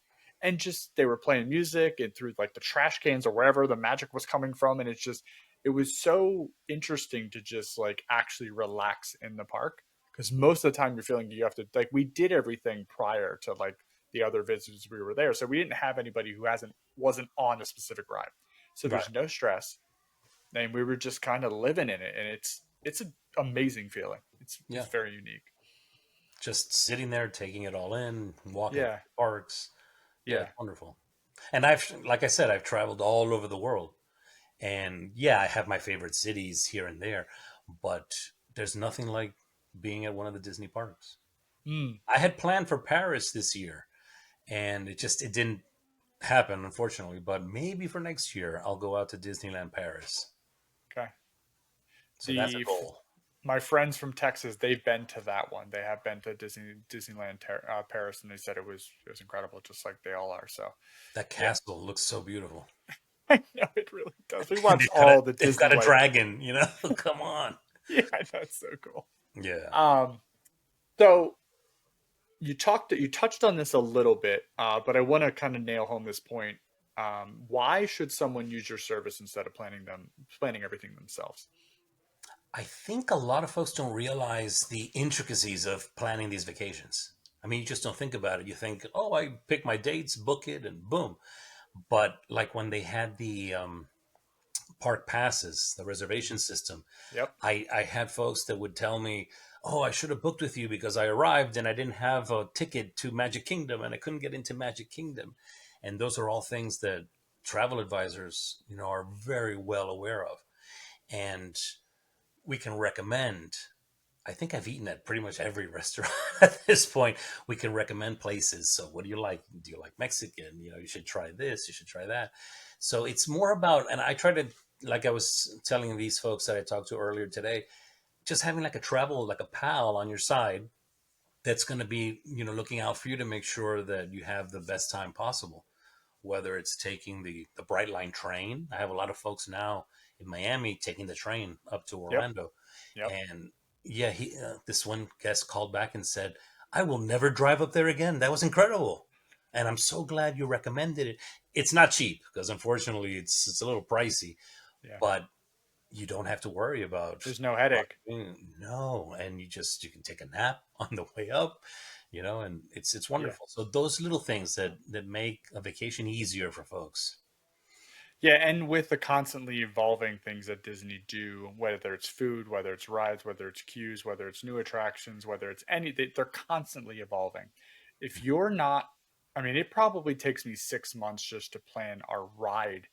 And just they were playing music and through like the trash cans or wherever the magic was coming from. And it was so interesting to just like actually relax in the park. Because most of the time you're feeling you have to like we did everything prior to like the other visitors we were there. So we didn't have anybody who hasn't wasn't on a specific ride. So Right. there's no stress and we were just kind of living in it, and it's an amazing feeling. It's Yeah. very unique. Just sitting there, taking it all in, walking Yeah, through the parks. Yeah, yeah, it's wonderful. And like I said, I've traveled all over the world. And yeah, I have my favorite cities here and there, but there's nothing like being at one of the Disney parks. mm, I had planned for Paris this year, and it didn't happen, unfortunately. But maybe for next year, I'll go out to Disneyland Paris. okay. So that's a The goal. My friends from Texas, they've been to that one. They have been to Disneyland Paris, and they said it was incredible, just like they all are. So That yeah, castle looks so beautiful. I know it really does. We And watched all the they've Disney got a like dragon. Come on. yeah, that's so cool. Yeah. Um, so you touched on this a little bit, but I want to kind of nail home this point. Why should someone use your service instead of planning everything themselves? I think a lot of folks don't realize the intricacies of planning these vacations. I mean, you just don't think about it. You think, oh, I pick my dates, book it, and boom. But like when they had the park passes, the reservation system, Yep, I had folks that would tell me, oh, I should have booked with you because I arrived and I didn't have a ticket to Magic Kingdom and I couldn't get into Magic Kingdom. And those are all things that travel advisors, are very well aware of. And we can recommend. I think I've eaten at pretty much every restaurant at this point. We can recommend places. So, what do you like? Do you like Mexican? You should try this. You should try that. So, it's more about, and I try to, like I was telling these folks that I talked to earlier today, just having like a travel, like a pal on your side that's going to be, looking out for you to make sure that you have the best time possible. Whether it's taking the Brightline train, I have a lot of folks now in Miami taking the train up to yep, Orlando, yep. and yeah, this one guest called back and said, "I will never drive up there again. That was incredible." And I'm so glad you recommended it. It's not cheap because unfortunately it's a little pricey, Yeah. but you don't have to worry about There's no headache. no, and you can take a nap on the way up. and it's Yeah. wonderful. So those little things that make a vacation easier for folks. Yeah, and with the constantly evolving things that Disney do, whether it's food, whether it's rides, whether it's queues, whether it's new attractions, whether it's they're constantly evolving. If you're not, I mean, it probably takes me 6 months just to plan our ride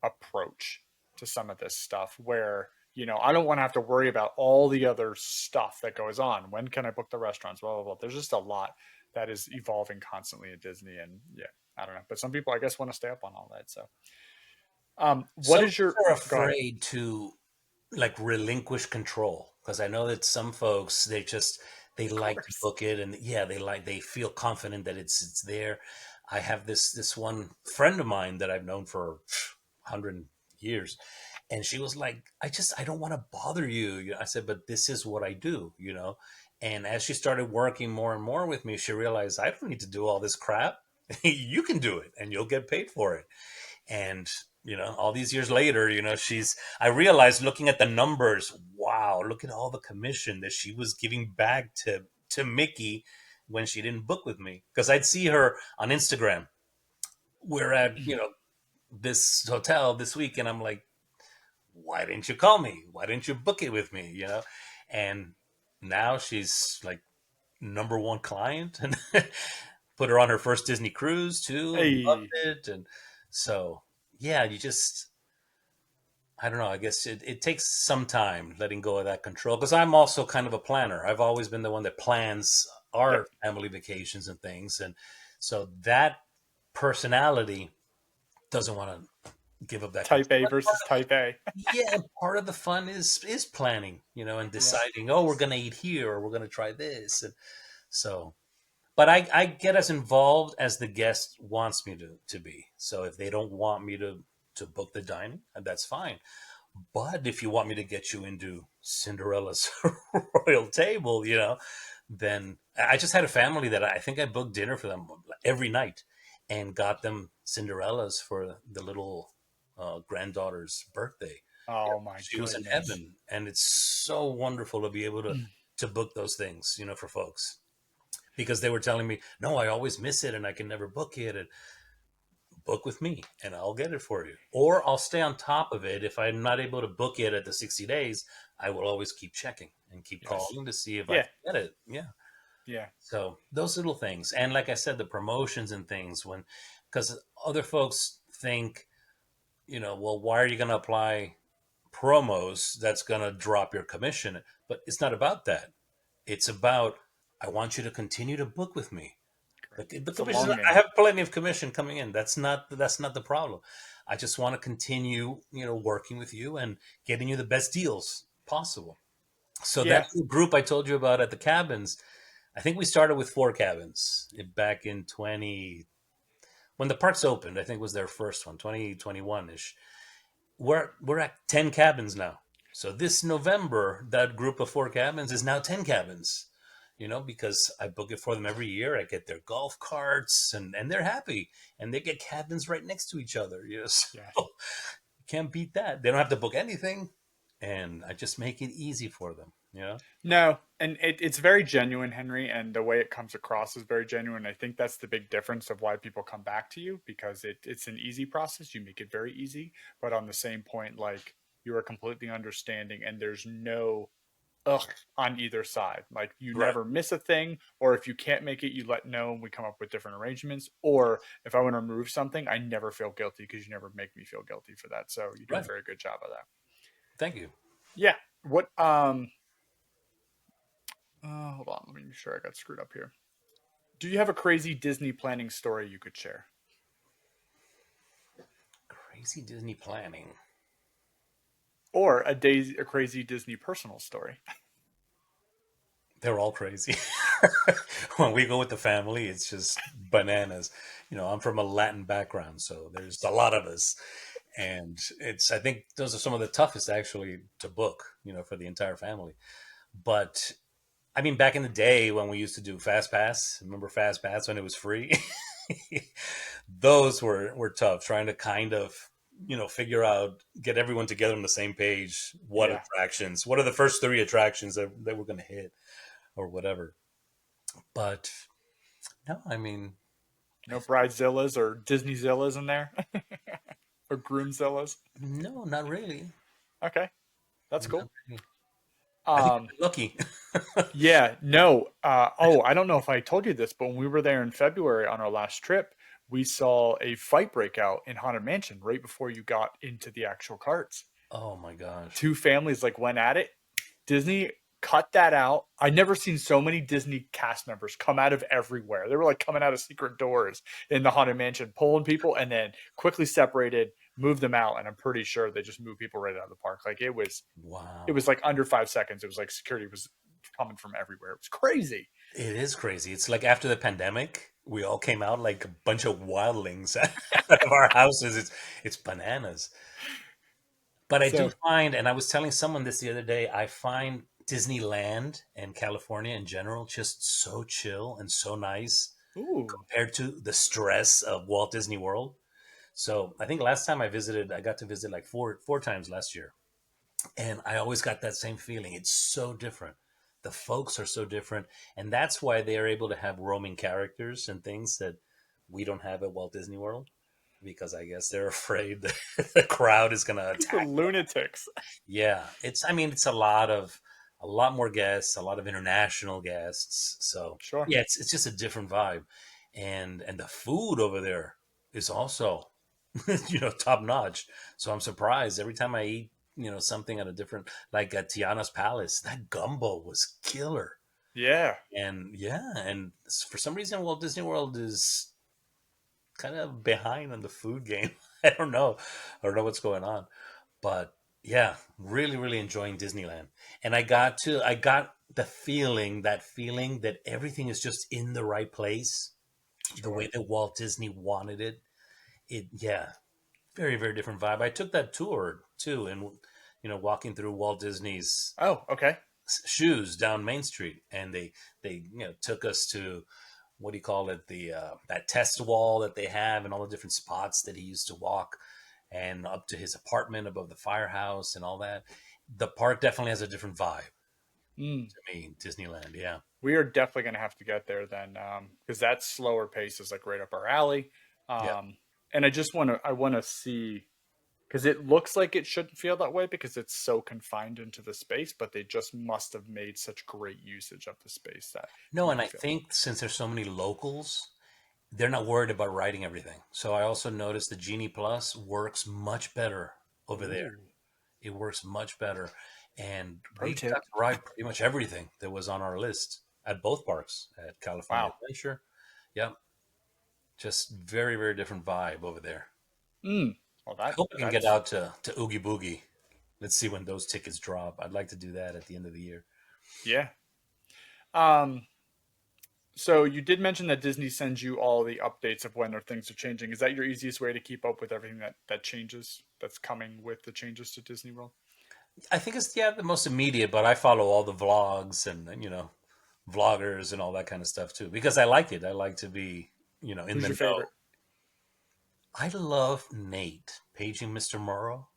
approach to some of this stuff where, I don't want to have to worry about all the other stuff that goes on. When can I book the restaurants? Blah, blah, blah. There's just a lot that is evolving constantly at Disney. And yeah, I don't know. But some people, I guess, want to stay up on all that. So, what Some is your, folks are go ahead. afraid to like relinquish control, because I know that some folks they Of like to course. book it, and yeah, they feel confident that it's there. I have this one friend of mine that I've known for 100 years, and she was like, I don't want to bother you. I said, but this is what I do. And as she started working more and more with me, she realized I don't need to do all this crap. You can do it, and you'll get paid for it. And all these years later, I realized, looking at the numbers, wow, look at all the commission that she was giving back to Mickey when she didn't book with me. Because I'd see her on Instagram, we're at this hotel this week, and I'm like, why didn't you call me, why didn't you book it with me? And now she's like number one client, and put her on her first Disney cruise too, and loved Hey, it. And so, yeah, you just, I don't know. I guess it takes some time letting go of that control, because I'm also kind of a planner. I've always been the one that plans yep. our family vacations and things. And so that personality doesn't want to give up that Type control. A versus type A. Yeah, part of the fun is planning, and Yeah. deciding, oh, we're going to eat here, or we're going to try this. And so, but I get as involved as the guest wants me to be. So if they don't want me to book the dining, that's fine. But if you want me to get you into Cinderella's royal table, then I just had a family that I think I booked dinner for them every night, and got them Cinderella's for the little granddaughter's birthday. Oh my She was in goodness. heaven, and it's so wonderful to be able to book those things, for folks, because they were telling me, no, I always miss it and I can never book it. And book with me and I'll get it for you. Or I'll stay on top of it. If I'm not able to book it at the 60 days, I will always keep checking and keep Yes. calling to see if I Yeah. can get it. Yeah. Yeah. So those little things. And like I said, the promotions and things, because other folks think, well, why are you going to apply promos that's going to drop your commission? But it's not about that. It's about, I want you to continue to book with me. Correct. The It's a commission, long I game. have plenty of commission coming in. That's not the problem. I just want to continue, working with you and getting you the best deals possible. So that Yeah. little group I told you about at the cabins, I think we started with 4 cabins back in 20 when the parks opened. I think was their first one, 2021 ish. We're at 10 cabins now. So this November, that group of 4 cabins is now 10 cabins. Because I book it for them every year. I get their golf carts, and they're happy, and they get cabins right next to each other. Yes. So you can't beat that. They don't have to book anything, and I just make it easy for them. No, and it's very genuine, Henry, and the way it comes across is very genuine. I think that's the big difference of why people come back to you, because it's an easy process. You make it very easy, but on the same point, like, you are completely understanding, and there's no ugh on either side. Like, you Right, never miss a thing, or if you can't make it, you let know and we come up with different arrangements. Or if I want to remove something, I never feel guilty because you never make me feel guilty for that. So you do a right. very good job of that. Thank you. Yeah. What hold on, let me make sure I got screwed up here. Do you have a crazy Disney planning story you could share? Crazy Disney planning. Or a crazy Disney personal story? They're all crazy. When we go with the family, it's just bananas. I'm from a Latin background, so there's a lot of us. And I think those are some of the toughest actually to book, for the entire family. But I mean, back in the day when we used to do Fast Pass, remember Fast Pass when it was free? Those were tough, trying to kind of, figure out, get everyone together on the same page. Yeah. What are the first 3 attractions that we're going to hit, or whatever. But No, I mean, No Bridezillas or Disneyzillas in there, or Groomzillas. no, not really. Okay, that's Not cool. really. I think Um, you're lucky. yeah, no. Oh, I don't know if I told you this, but when we were there in February on our last trip, we saw a fight break out in Haunted Mansion right before you got into the actual carts. Oh my gosh. Two families like went at it. Disney cut that out. I never seen so many Disney cast members come out of everywhere. They were like coming out of secret doors in the Haunted Mansion, pulling people, and then quickly separated, moved them out, and I'm pretty sure they just moved people right out of the park. Like it Wow. was like under 5 seconds. It was like security was coming from everywhere. It was crazy. It is crazy. It's like after the pandemic, we all came out like a bunch of wildlings out of our houses. It's bananas. But I do So, find, and I was telling someone this the other day, I find Disneyland and California in general just so chill and so nice ooh, compared to the stress of Walt Disney World. So I think last time I visited, I got to visit like four times last year, and I always got that same feeling. It's so different. The folks are so different, and that's why they are able to have roaming characters and things that we don't have at Walt Disney World, because I guess they're afraid that the crowd is going to the attack. lunatics. Yeah, it's, I mean, it's a lot more guests, a lot of international guests. So Sure. yeah, it's just a different vibe. And the food over there is also top notch. So I'm surprised every time I eat, something at a different, like at Tiana's Palace, that gumbo was killer. Yeah. And yeah, and for some reason Walt Disney World is kind of behind on the food game. I don't know. I don't know what's going on. But yeah, really, really enjoying Disneyland. And I got that feeling that everything is just in the right place, the way Sure. that Walt Disney wanted it. Yeah, very, very different vibe. I took that tour too, and walking through Walt Disney's Oh, okay. shoes down Main Street, and they took us to, what do you call it, the that test wall that they have, and all the different spots that he used to walk, and up to his apartment above the firehouse and all that. The park definitely has a different vibe Mm. to me. Disneyland, yeah, We are definitely going to have to get there then, because that slower pace is like right up our alley. yeah. And I want to see, because it looks like it shouldn't feel that way because it's so confined into the space, but they just must have made such great usage of the space that to No, and make I it feel that way. think since there's so many locals, they're not worried about writing everything. So I also noticed the Genie Plus works much better over there. Ooh, It works much better. And pro we got tip. to ride pretty much everything that was on our list at both parks, at California Wow. Adventure. Yep. Just very, very different vibe over there. Mm. Well, I hope I can get that's out to Oogie Boogie. Let's see when those tickets drop. I'd like to do that at the end of the year. yeah. Um, so you did mention that Disney sends you all the updates of when their things are changing. Is that your easiest way to keep up with everything that changes that's coming with the changes to Disney World? I think it's, yeah, the most immediate, but I follow all the vlogs and vloggers and all that kind of stuff too, because I like it. I like to be, in Who's the your know. favorite? I love Nate paging Mr. Morrow.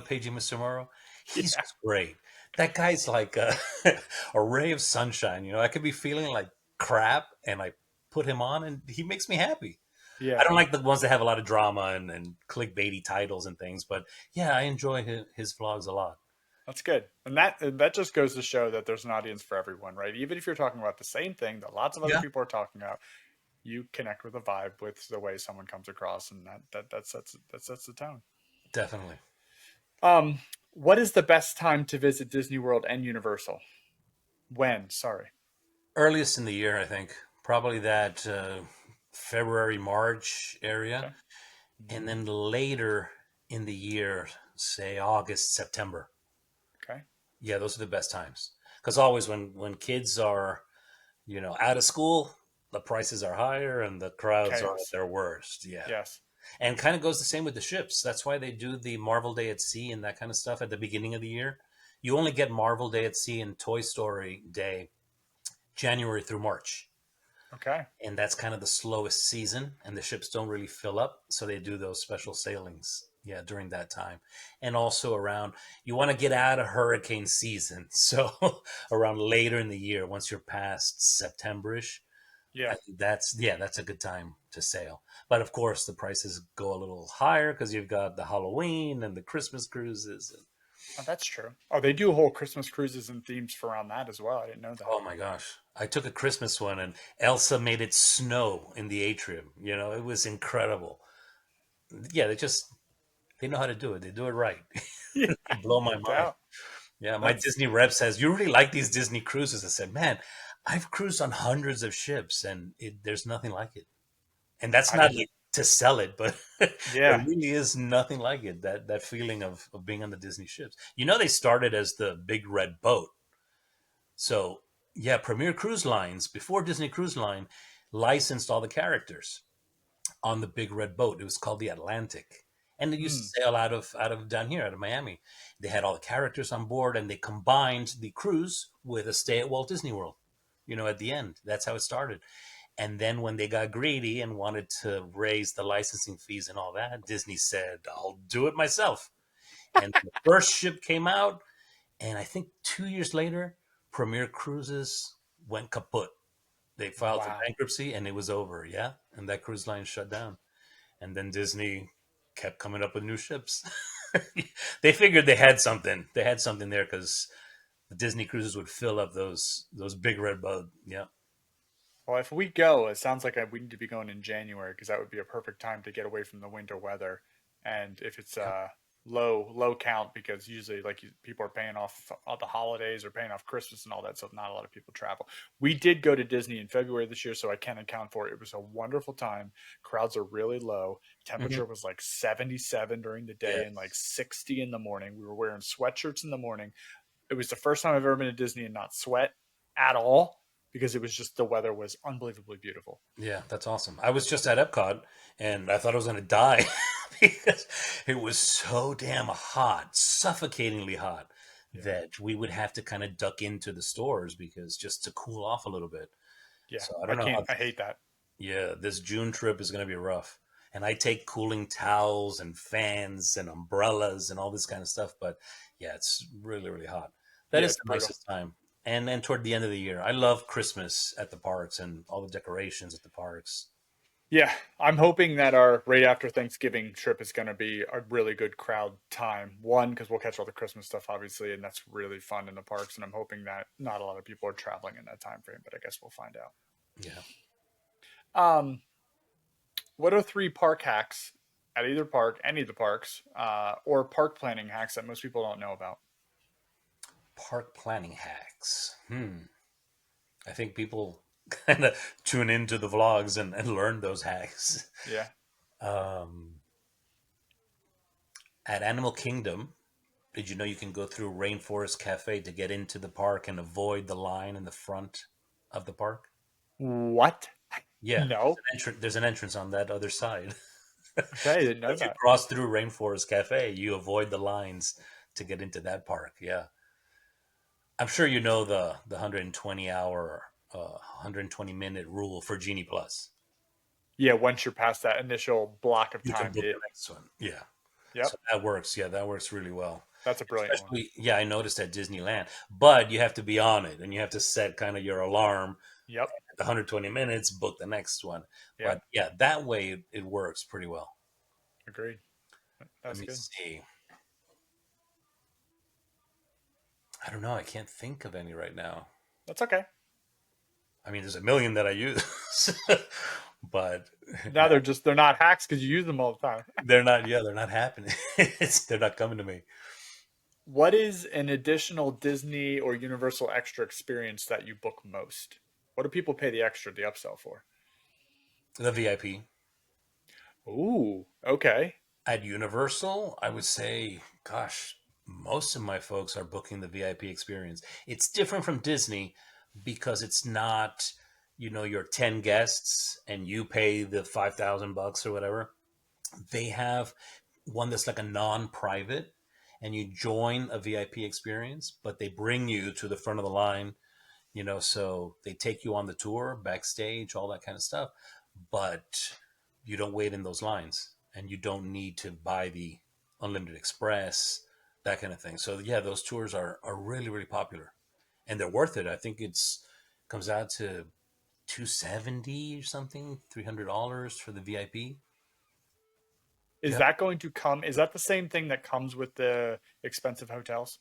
Paging Mr. Morrow? He's Yeah. just great. That guy's like a, a ray of sunshine. I could be feeling like crap, and I put him on and he makes me happy. I Yeah. don't like the ones that have a lot of drama and clickbaity titles and things, but yeah, I enjoy his vlogs a lot. That's good. And that just goes to show that there's an audience for everyone, right? Even if you're talking about the same thing that lots of other Yeah, people are talking about, you connect with a vibe with the way someone comes across, and that sets the tone. definitely. Um, what is the best time to visit Disney World and Universal? When? Sorry. Earliest in the year, I think. Probably that February, March area. Okay. And then later in the year, say August, September. Okay. Yeah, those are the best times. Because always when kids are, out of school, the prices are higher and the crowds are at Chaos. their worst. Yeah. Yes. And kind of goes the same with the ships. That's why they do the Marvel Day at Sea and that kind of stuff at the beginning of the year. You only get Marvel Day at Sea and Toy Story Day January through March. Okay. And that's kind of the slowest season, and the ships don't really fill up, so they do those special sailings, yeah, during that time. And also around, you want to get out of hurricane season, so around later in the year, once you're past Septemberish, Yeah. I think that's a good time to sail. But of course, the prices go a little higher because you've got the Halloween and the Christmas cruises. Oh, that's true. Oh, they do whole Christmas cruises and themes for around that as well. I didn't know that. Oh my gosh. I took a Christmas one and Elsa made it snow in the atrium. It was incredible. Yeah, they know how to do it. They do it right. Yeah, They blow my no mind. doubt. Yeah, my That's Disney rep says, "You really like these Disney cruises?" I said, "Man, I've cruised on hundreds of ships and there's nothing like it." And that's I not mean, like to sell it, but there yeah. really is nothing like it. That feeling of being on the Disney ships. They started as the Big Red Boat. So yeah, Premier Cruise Lines before Disney Cruise Line licensed all the characters on the Big Red Boat. It was called the Atlantic, and it used Hmm. to sail out of down here, out of Miami. They had all the characters on board, and they combined the cruise with a stay at Walt Disney World. At the end, that's how it started. And then when they got greedy and wanted to raise the licensing fees and all that, Disney said, "I'll do it myself." And the first ship came out, and I think 2 years later, Premier Cruises went kaput. They filed for Wow. bankruptcy, and it was over. Yeah, and that cruise line shut down. And then Disney kept coming up with new ships. They figured they had something. They had something there because the Disney cruises would fill up those big red boat. Yeah. Well, if we go, it sounds like we need to be going in January because that would be a perfect time to get away from the winter weather. And if it's Yep. low count, because usually people are paying off all the holidays or paying off Christmas and all that, so not a lot of people travel. We did go to Disney in February this year, so I can account for it. It was a wonderful time. Crowds are really low. Hmm. Temperature was like 77 during the day and like Yes. 60 in the morning. We were wearing sweatshirts in the morning. It was the first time I've ever been to Disney and not sweat at all because it was just the weather was unbelievably beautiful. Yeah, that's awesome. I was just at Epcot and I thought I was going to die because it was so damn hot, suffocatingly hot, Yeah. that we would have to kind of duck into the stores because just to cool off a little bit. Yeah. So I I don't know can't how. I hate that. Yeah, this June trip is going to be rough. And I take cooling towels and fans and umbrellas and all this kind of stuff. But yeah, it's really, really hot. That Yeah, is it's the brutal. nicest time. And then toward the end of the year, I love Christmas at the parks and all the decorations at the parks. Yeah, I'm hoping that our right after Thanksgiving trip is going to be a really good crowd time. One, because we'll catch all the Christmas stuff, obviously, and that's really fun in the parks. And I'm hoping that not a lot of people are traveling in that time frame, but I guess we'll find out. Yeah. Um, what are three park hacks at either park, any of the parks, or park planning hacks that most people don't know about? Park planning hacks. I think people kind of tune into the vlogs and learn those hacks. Yeah. Um, at Animal Kingdom, did you know you can go through Rainforest Cafe to get into the park and avoid the line in the front of the park? What? Yeah, No. there's an entrance on that other side. Okay, I didn't know If you that. cross through Rainforest Cafe, you avoid the lines to get into that park. Yeah, I'm sure you know the 120-minute rule for Genie Plus. Yeah, once you're past that initial block of You can time, book the next one. Yeah, yep, so that works. Yeah, that works really well. that's a brilliant one. Especially, yeah, I noticed at Disneyland, but you have to be on it and you have to set kind of your alarm Yep, at the 120 minutes, book the next one. yep, But yeah, that way it works pretty well. agreed. Let That's me good. see. I don't know. I can't think of any right now. That's okay. I mean, there's a million that I use, but Now they're not hacks because you use them all the time. they're not. Yeah, they're not happening. They're not coming to me. What is an additional Disney or Universal extra experience that you book most? What do people pay the extra, the upsell for? The VIP Ooh, okay. at Universal, I would say, gosh, most of my folks are booking the VIP experience. It's different from Disney because it's not, your 10 guests and you pay the $5,000 or whatever. They have one that's like a non-private and you join a VIP experience, but they bring you to the front of the line, so they take you on the tour, backstage, all that kind of stuff, but you don't wait in those lines and you don't need to buy the Unlimited Express, that kind of thing. So yeah, those tours are really, really popular and they're worth it. I think it's comes out to $270 or something, $300 for the VIP. Is Yep. that going to come? Is that the same thing that comes with the expensive hotels,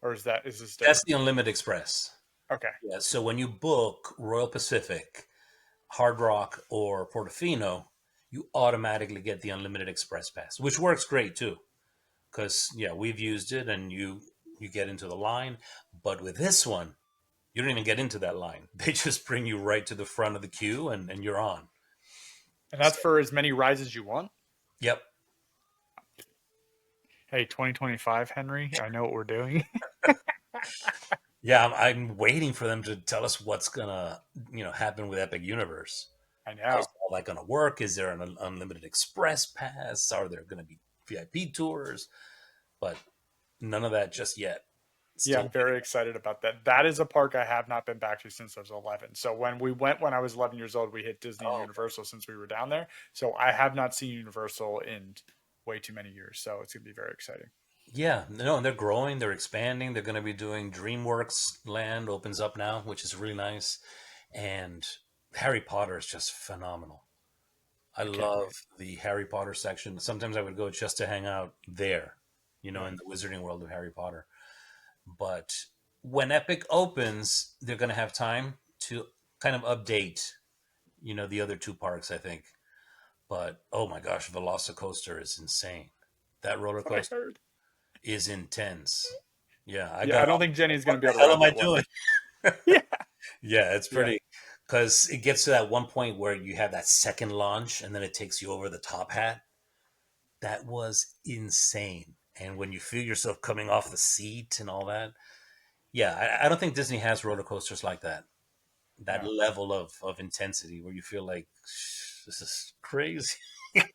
or is this That's different? the Unlimited Express. Okay, Yeah. So when you book Royal Pacific, Hard Rock, or Portofino, you automatically get the Unlimited Express pass, which works great too. Because yeah, we've used it, and you get into the line. But with this one, you don't even get into that line. They just bring you right to the front of the queue, and you're on. and that's So, for as many rides as you want. yep. Hey, 2025, Henry, I know what we're doing. Yeah, I'm waiting for them to tell us what's gonna happen with Epic Universe. I How's know. all that gonna work? Is there an unlimited express pass? Are there gonna be VIP tours? But none of that just yet. Yeah, Still I'm waiting. very excited about that. That is a park I have not been back to since I was 11. So when we went when I was 11 years old, we hit Disney and Oh, Universal since we were down there. So I have not seen Universal in way too many years. So it's going to be very exciting. yeah, no, and they're growing, they're expanding. They're going to be doing DreamWorks Land opens up now, which is really nice, and Harry Potter is just phenomenal. I I can't love wait. the Harry Potter section. Sometimes I would go just to hang out there, Yeah. in the Wizarding World of Harry Potter. But when Epic opens, they're going to have time to kind of update, the other two parks, I think. But oh my gosh, Velocicoaster is insane. That roller That's what I coaster heard. is intense. Yeah, I Yeah, I got don't off. think Jenny's What going to be the able to hell ride am I that one. doing? Yeah. Yeah, it's Yeah. pretty because it gets to that one point where you have that second launch and then it takes you over the top hat. That was insane. And when you feel yourself coming off the seat and all that, yeah, I don't think Disney has roller coasters like that. That No. level of intensity where you feel like this is crazy.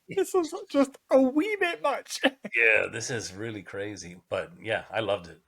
This is just a wee bit much. Yeah, this is really crazy. But yeah, I loved it.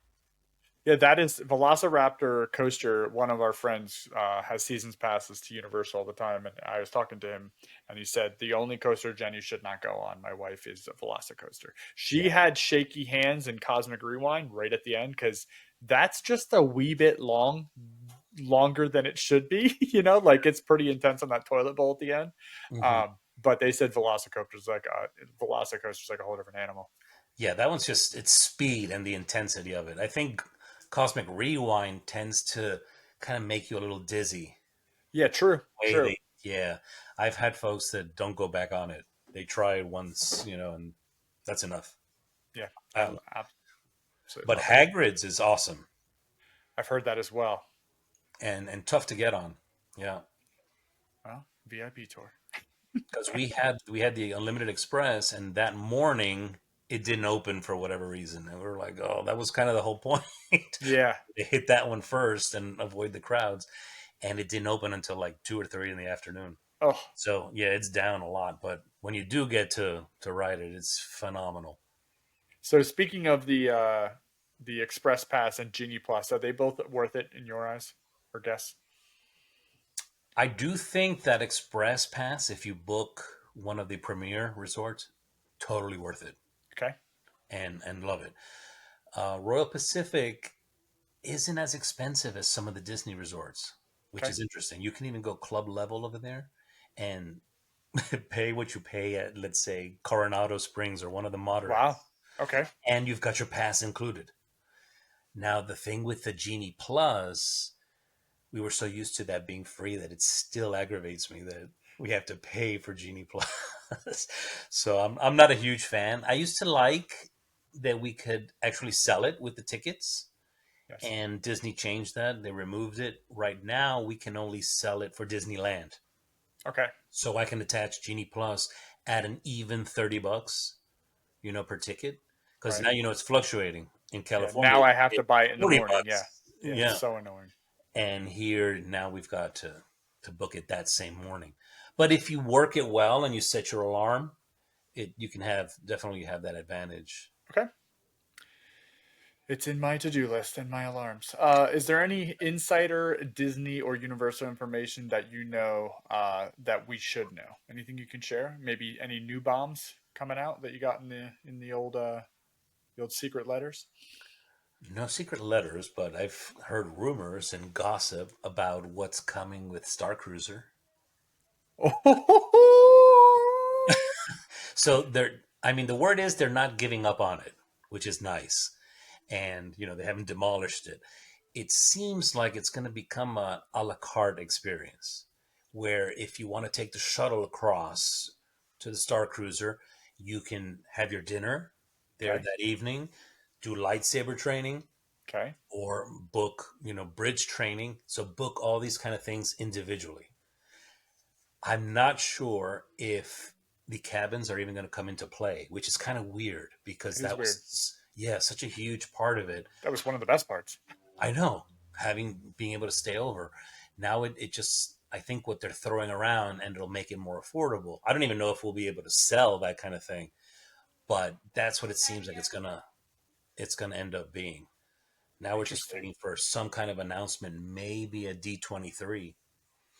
Yeah, that is Velociraptor coaster. One of our friends has seasons passes to Universal all the time, and I was talking to him, and he said the only coaster Jenny should not go on, my wife, is a Velocicoaster. She Yeah. had shaky hands in Cosmic Rewind right at the end because that's just a wee bit longer than it should be. Like it's pretty intense on that toilet bowl at the end. Hmm. But they said Velocicoaster's like a whole different animal. Yeah, that one's just it's speed and the intensity of it. I think Cosmic Rewind tends to kind of make you a little dizzy. Yeah, true, Way true. they, yeah, I've had folks that don't go back on it. They try it once, and that's enough. Yeah, I Um, absolutely but love it. Hagrid's is awesome I've heard that as well. and tough to get on. Yeah, Well, VIP tour. because we had the Unlimited Express, and that morning it didn't open for whatever reason, and we were like, oh, that was kind of the whole point. Yeah. They hit that one first and avoid the crowds, and it didn't open until like 2 or 3 in the afternoon. Oh, So yeah, it's down a lot, but when you do get to ride it, it's phenomenal. so speaking of the Express Pass and Genie Plus, are they both worth it in your eyes or guess? I do think that Express Pass, if you book one of the premier resorts, totally worth it Okay. and love it. Royal Pacific isn't as expensive as some of the Disney resorts, which Okay. is interesting. You can even go club level over there and pay what you pay at, let's say, Coronado Springs or one of the Wow. moderates, Okay. and you've got your pass included. Now, the thing with the Genie Plus, we were so used to that being free that it still aggravates me that we have to pay for Genie Plus. So I'm not a huge fan. I used to like that we could actually sell it with the tickets, Yes. and Disney changed that. They removed it. Right now, we can only sell it for Disneyland. Okay. So I can attach Genie Plus at an even $30, per ticket. Because Right. now it's fluctuating. In Yeah. California, Now you I have pay to buy it in the 40 morning. Yeah. bucks. Yeah. It's Yeah. so annoying. And here now we've got to book it that same morning. But if you work it well and you set your alarm, you can definitely have that advantage. Okay. It's in my to-do list and my alarms. Is there any insider Disney or Universal information that you know that we should know? Anything you can share? Maybe any new bombs coming out that you got in the old secret letters? No secret letters, but I've heard rumors and gossip about what's coming with Starcruiser. So they're, I mean, the word is they're not giving up on it, which is nice. And, they haven't demolished it. It seems like it's going to become a la carte experience where if you want to take the shuttle across to the Star Cruiser, you can have your dinner there Okay. that evening, do lightsaber training, Okay. or book, bridge training. So book all these kind of things individually. I'm not sure if the cabins are even going to come into play, which is kind of weird because It is that weird. was, yeah, such a huge part of it. That was one of the best parts. I know, being able to stay over. Now it just, I think what they're throwing around and it'll make it more affordable. I don't even know if we'll be able to sell that kind of thing, but that's what it seems like it's gonna end up being. Now we're just Interesting. waiting for some kind of announcement, maybe a D23.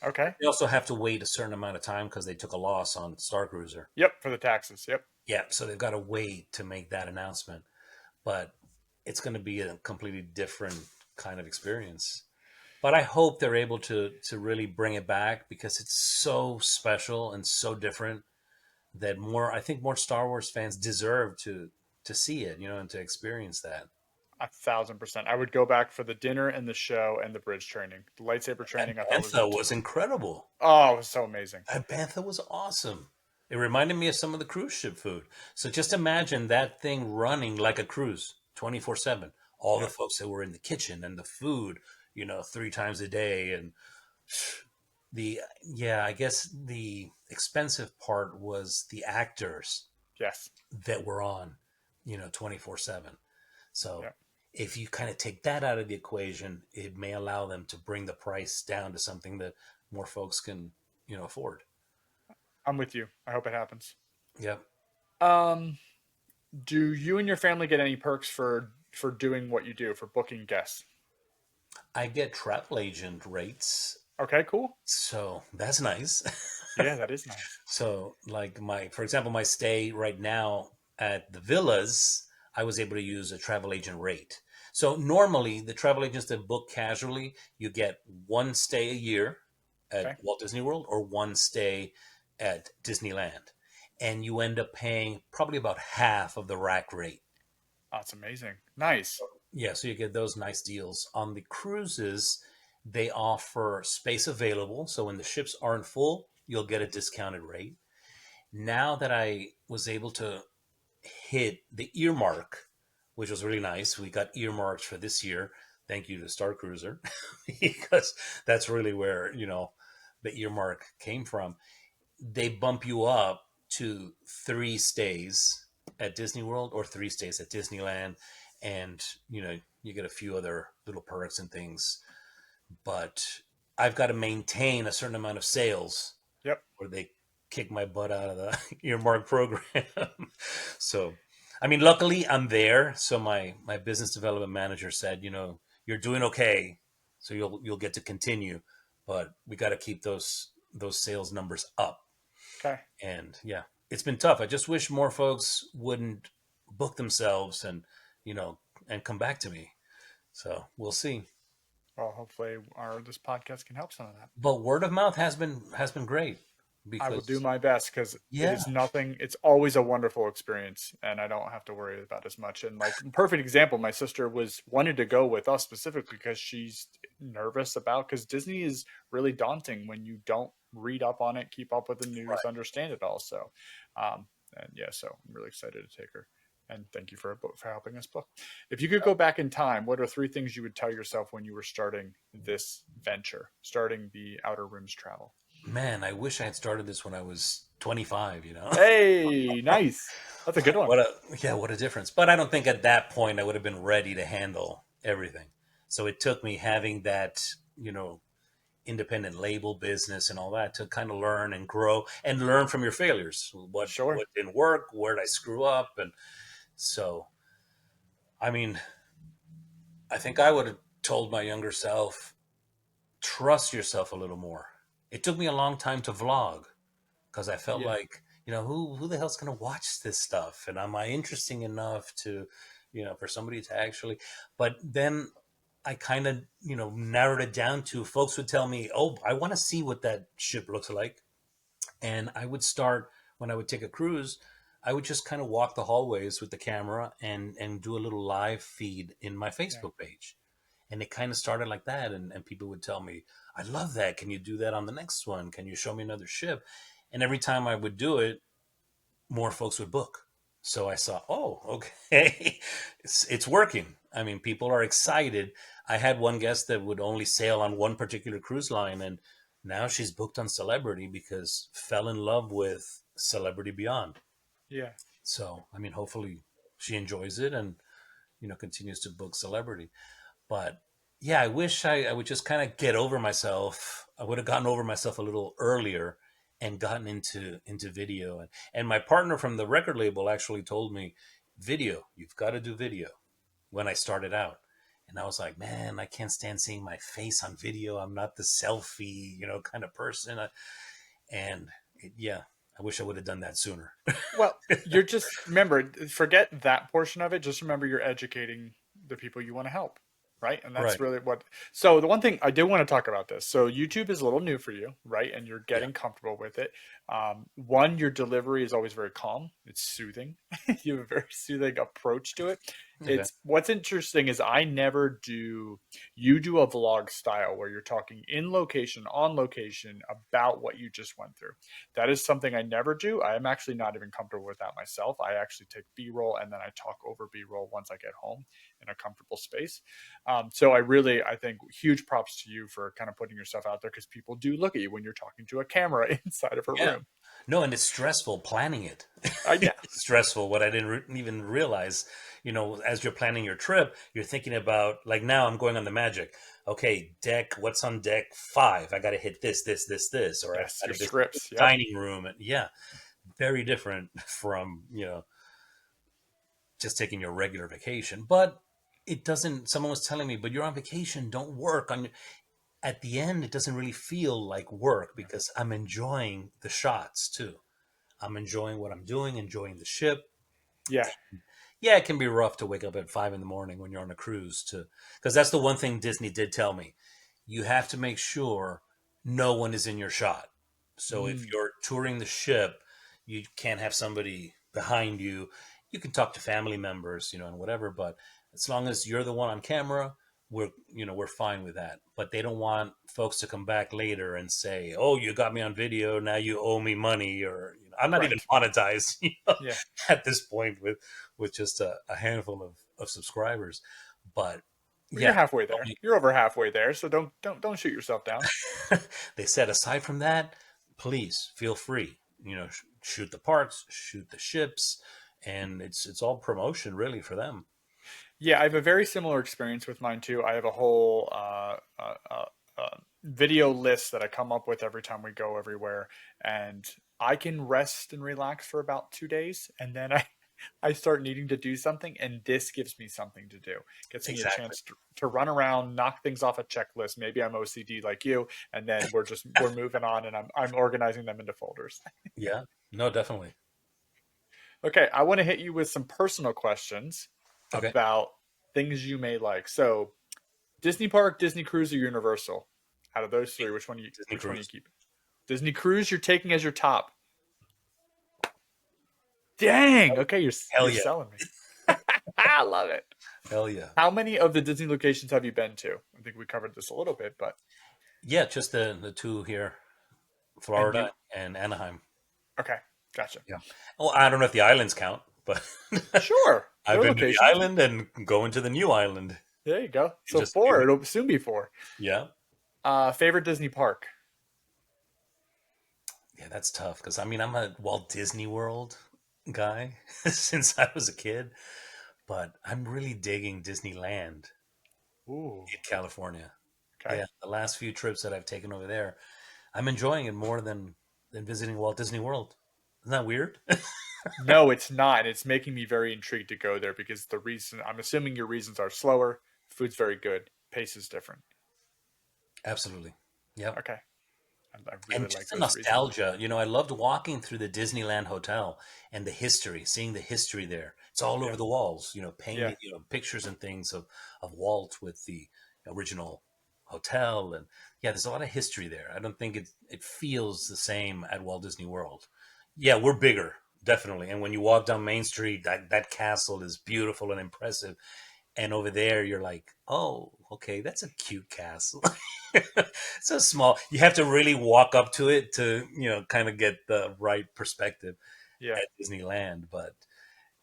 Okay. They also have to wait a certain amount of time because they took a loss on Star Cruiser. Yep. For the taxes. Yep. Yeah, so they've got to wait to make that announcement. But it's going to be a completely different kind of experience. But I hope they're able to really bring it back because it's so special and so different that I think more Star Wars fans deserve to see it, and to experience that. 1,000%. I would go back for the dinner and the show and the bridge training. The lightsaber That training I thought was bantha was incredible. oh, it was so amazing. That bantha was awesome. It reminded me of some of the cruise ship food. So just imagine that thing running like a cruise 24/7. All the Yep. folks that were in the kitchen and the food, 3 times a day. And yeah, I guess the expensive part was the actors Yes. that were on, 24/7. So Yep. if you kind of take that out of the equation, it may allow them to bring the price down to something that more folks can, afford. I'm with you. I hope it happens. Yep. Um, do you and your family get any perks for doing what you do for booking guests? I get travel agent rates, Okay, cool. so that's nice. Yeah, that is nice. So, like for example, my stay right now at the villas, I was able to use a travel agent rate. So normally, the travel agents that book casually, you get one stay a year at Okay. Walt Disney World or one stay at Disneyland, and you end up paying probably about half of the rack rate. That's amazing. Nice. Yeah, so you get those nice deals. On the cruises, they offer space available. So when the ships aren't full, you'll get a discounted rate. Now that I was able to hit the earmark, which was really nice, we got earmarked for this year. Thank you to Star Cruiser, because that's really where, the earmark came from. They bump you up to 3 stays at Disney World or 3 stays at Disneyland, and you get a few other little perks and things. But I've got to maintain a certain amount of sales, Yep. or they kick my butt out of the earmark program. So, I mean, luckily I'm there. So my business development manager said, you're doing okay, so you'll get to continue, but we got to keep those sales numbers up. Okay. And yeah, it's been tough. I just wish more folks wouldn't book themselves you know, and come back to me. So we'll see. Well, hopefully our this podcast can help some of that. But word of mouth has been great I will do because my best because it yeah, is nothing. It's always a wonderful experience, and I don't have to worry about as much. And like perfect example, my sister was wanted to go with us specifically because she's nervous about because Disney is really daunting when you don't read up on it, keep up with the news, right. understand it all. So, and yeah, so I'm really excited to take her. And thank you for helping us book. If you could go back in time, what are 3 things you would tell yourself when you were starting this venture, starting the Outer Rims travel? Man, I wish I had started this when I was 25, Hey, nice. That's a good one. What a yeah, what a difference. But I don't think at that point I would have been ready to handle everything. So it took me having that, independent label business and all that to kind of learn and grow and learn from your failures. What Sure. what didn't work, where did I screw up? And so I mean, I think I would have told my younger self, trust yourself a little more. It took me a long time to vlog because I felt Yeah. like, who the hell's going to watch this stuff? And am I interesting enough to, for somebody to actually. But then I kind of, narrowed it down to folks would tell me, oh, I want to see what that ship looks like. And I would start when I would take a cruise. I would just kind of walk the hallways with the camera and do a little live feed in my Yeah. Facebook page. And it kind of started like that. And people would tell me, I love that. Can you do that on the next one? Can you show me another ship? And every time I would do it, more folks would book. So I saw, oh, okay, it's working. I mean, people are excited. I had one guest that would only sail on one particular cruise line, and now she's booked on Celebrity because fell in love with Celebrity Beyond. Yeah. So, I mean, hopefully she enjoys it and continues to book Celebrity. But yeah, I wish I would just kind of get over myself. I would have gotten over myself a little earlier and gotten into video. And my partner from the record label actually told me, video, you've got to do video when I started out. And I was like, man, I can't stand seeing my face on video. I'm not the selfie, kind of person. And yeah, I wish I would have done that sooner. Well, you're just remember, forget that portion of it. Just remember you're educating the people you want to help, right? And that's Right. really what. So the one thing I did want to talk about this. So YouTube is a little new for you, right? And you're Yeah. getting comfortable with it. One, your delivery is always very calm. It's soothing. You have a very soothing approach to it. Okay. It's what's interesting is I never do. You do a vlog style where you're talking in location, on location about what you just went through. That is something I never do. I am actually not even comfortable with that myself. I actually take B-roll and then I talk over B-roll once I get home in a comfortable space. So I think huge props to you for kind of putting yourself out there because people do look at you when you're talking to a camera inside of a Yeah. room. No, and it's stressful planning it. Yeah, It's stressful. What I didn't even realize, as you're planning your trip, you're thinking about, like, now I'm going on the Magic. Okay, deck. What's on deck 5? I got to hit this, or I yes, got your to visit the scripts. Yep. dining room. And yeah, very different from just taking your regular vacation. But it doesn't. Someone was telling me, but you're on vacation. Don't work on. At the end, it doesn't really feel like work because I'm enjoying the shots too. I'm enjoying what I'm doing, enjoying the ship. Yeah. Yeah, it can be rough to wake up at 5 in the morning when you're on a cruise, to because that's the one thing Disney did tell me. You have to make sure no one is in your shot. So if Mm, you're touring the ship, you can't have somebody behind you. You can talk to family members, and whatever, but as long as you're the one on camera, we're fine with that. But they don't want folks to come back later and say, "Oh, you got me on video, now you owe me money," or I'm not even right. monetized, Yeah. at this point with just a handful of subscribers. But Well, you're yeah, halfway there. You're over halfway there, so don't shoot yourself down. they said aside from that, please feel free. Shoot the parks, shoot the ships, and it's all promotion really for them. Yeah, I have a very similar experience with mine too. I have a whole video list that I come up with every time we go everywhere, and I can rest and relax for about 2 days, and then I start needing to do something, and this gives me something to do. Gets me a Exactly. chance to run around, knock things off a checklist. Maybe I'm OCD like you, and then we're moving on, and I'm organizing them into folders. Yeah. No, definitely. Okay, I want to hit you with some personal questions Okay. about things you may like. So, Disney Park, Disney Cruise, or Universal? Out of those three, Disney which one are you Cruise. keeping? Disney Cruise, you're taking as your top. Dang. Okay, Hell you're yeah. selling me. I love it. Hell yeah. How many of the Disney locations have you been to? I think we covered this a little bit, but Yeah, just the two here, and Florida you and Anaheim. okay, gotcha. Yeah. Well, I don't know if the islands count, but Sure, I've they're been to the locations. island and going to the new island There you go. in So just a few four. weeks. It'll soon be four. Yeah. Favorite Disney park? Yeah, that's tough because I mean I'm a Walt Disney World guy since I was a kid, but I'm really digging Disneyland Ooh, in California. okay. Yeah, the last few trips that I've taken over there, I'm enjoying it more than visiting Walt Disney World. Isn't that weird? No, it's not. And it's making me very intrigued to go there because the reason I'm assuming your reasons are slower, food's very good, pace is different. Absolutely. Yep. Okay. I And really like just the those reasons. nostalgia, I loved walking through the Disneyland hotel and the history, seeing the history there. It's all over Yeah, the walls, yeah, painted, pictures and things of Walt with the original hotel. And yeah, there's a lot of history there. I don't think it feels the same at Walt Disney World. Yeah, we're bigger, definitely. And when you walk down Main Street, that castle is beautiful and impressive. And over there, you're like, oh, okay, that's a cute castle. So small. You have to really walk up to it to, kind of get the right perspective yeah. at Disneyland. But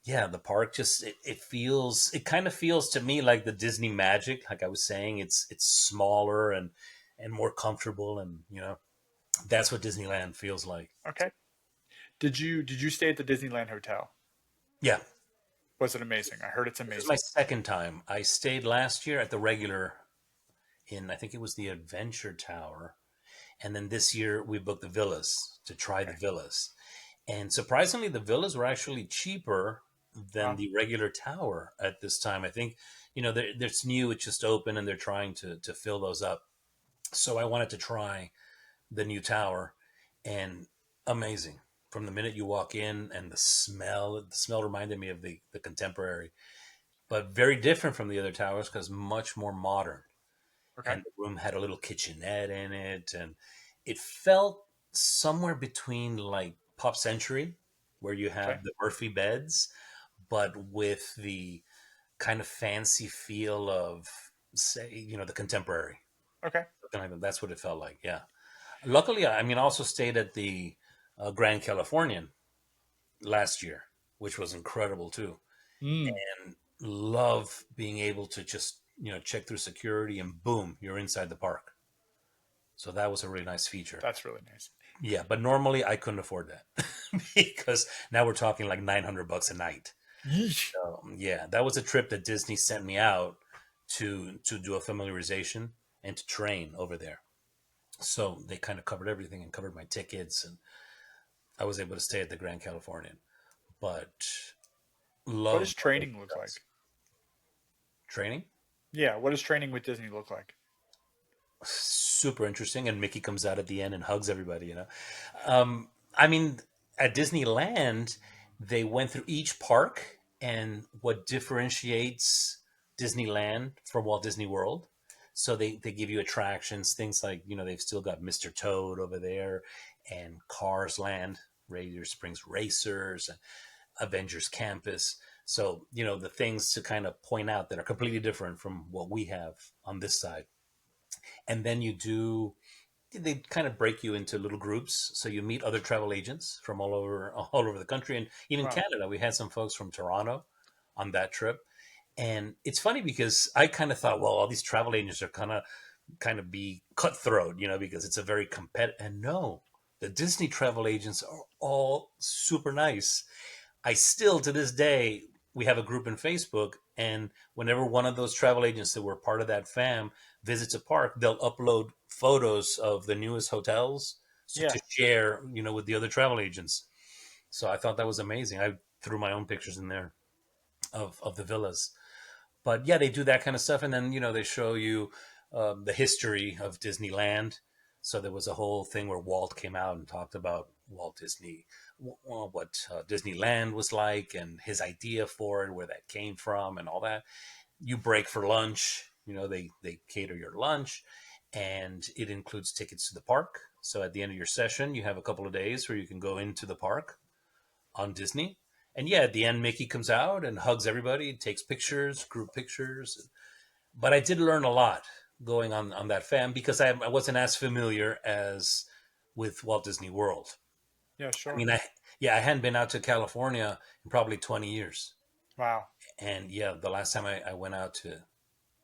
yeah, the park just it kind of feels to me like the Disney magic. Like I was saying, it's smaller and more comfortable, and that's what Disneyland feels like. Okay. Did you stay at the Disneyland hotel? Yeah, Was it amazing? I heard it's this is my amazing. second time. I stayed last year at the regular in I think it was the Adventure Tower. And then this year we booked the villas to try the Okay. villas. And surprisingly, the villas were actually cheaper than Wow. the regular tower at this time. I think, it's new, it's just open, and they're trying to fill those up. So I wanted to try the new tower, and amazing. From the minute you walk in, and the smell reminded me of the contemporary, but very different from the other towers because much more modern. Okay. And the room had a little kitchenette in it, and it felt somewhere between like Pop Century, where you Okay. have the Murphy beds, but with the kind of fancy feel of, say, the contemporary. Okay. Something like that. That's what it felt like. Yeah. Luckily, I mean, I also stayed at the Grand Californian last year, which was incredible too. Mm, And love being able to just check through security and boom, you're inside the park. So that was a really nice feature. that's really nice. Yeah, but normally I couldn't afford that because now we're talking like $900 a night. Yeesh. Yeah, that was a trip that Disney sent me out to do a familiarization and to train over there. So they kind of covered everything and covered my tickets, and I was able to stay at the Grand Californian. But What does love those training look hotels. like? Training, Yeah. What does training with Disney look like? super interesting, and Mickey comes out at the end and hugs everybody. I mean, at Disneyland, they went through each park and what differentiates Disneyland from Walt Disney World. So they give you attractions, things like, they've still got Mr. Toad over there and Cars Land, Radiator Springs Racers, and Avengers Campus. So, the things to kind of point out that are completely different from what we have on this side. And then they kind of break you into little groups, so you meet other travel agents from all over the country, and even Wow. Canada. We had some folks from Toronto on that trip. And it's funny because I kind of thought, well, all these travel agents are kind of be cutthroat, because it's a very competitive. And no, the Disney travel agents are all super nice. I still, to this day, we have a group in Facebook, and whenever one of those travel agents that were part of that fam visits a park, they'll upload photos of the newest hotels so Yeah. to share, with the other travel agents. So I thought that was amazing. I threw my own pictures in there of the villas. But yeah, they do that kind of stuff, and then they show you the history of Disneyland. So there was a whole thing where Walt came out and talked about Walt Disney, what Disneyland was like, and his idea for it, where that came from, and all that. You break for lunch. They cater your lunch, and it includes tickets to the park. So at the end of your session, you have a couple of days where you can go into the park on Disney. And yeah, at the end, Mickey comes out and hugs everybody, takes pictures, group pictures. But I did learn a lot going on that fam because I wasn't as familiar as with Walt Disney World. Yeah. I Sure. mean, I hadn't been out to California in probably 20 years. Wow. And yeah, the last time I went out to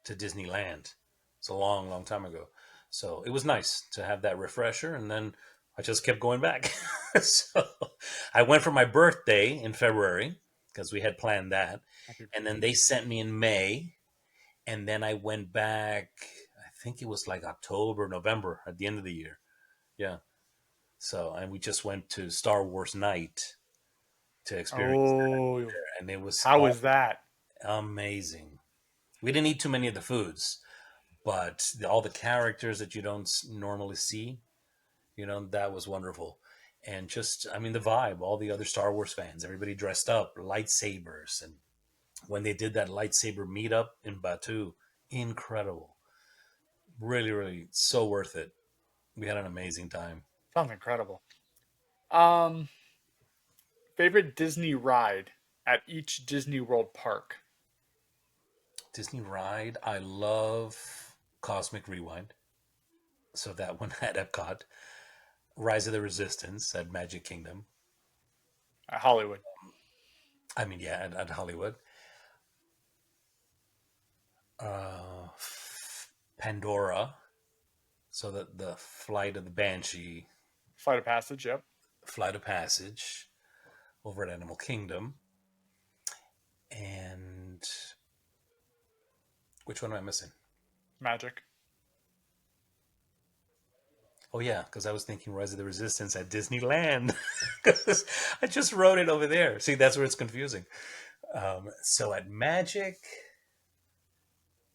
Disneyland, it's a long, long time ago. So it was nice to have that refresher. And then I just kept going back. So I went for my birthday in February because we had planned that. Happy And then birthday. they sent me in May. And then I went back, I think it was like October, November at the end of the year. Yeah. So, and we just went to Star Wars Night to experience that Oh, there. And it was how was that? amazing. We didn't eat too many of the foods, but all the characters that you don't normally see, That was wonderful. And just, I mean, the vibe, all the other Star Wars fans, everybody dressed up, lightsabers. And when they did that lightsaber meetup in Batu, incredible. Really, really, so worth it. We had an amazing time. Sounds incredible. Um, Favorite Disney ride at each Disney World park? Disney ride, I love Cosmic Rewind. So that one at Epcot. Rise of the Resistance at Magic Kingdom. At Hollywood. I mean, yeah, at Hollywood. Uh, Pandora. So the Flight of the Banshee, Flight of Passage, yep. Flight of Passage over at Animal Kingdom. And which one am I missing? Magic. Oh yeah, because I was thinking Rise of the Resistance at Disneyland. Because I just wrote it over there. See, that's where it's confusing. So at Magic,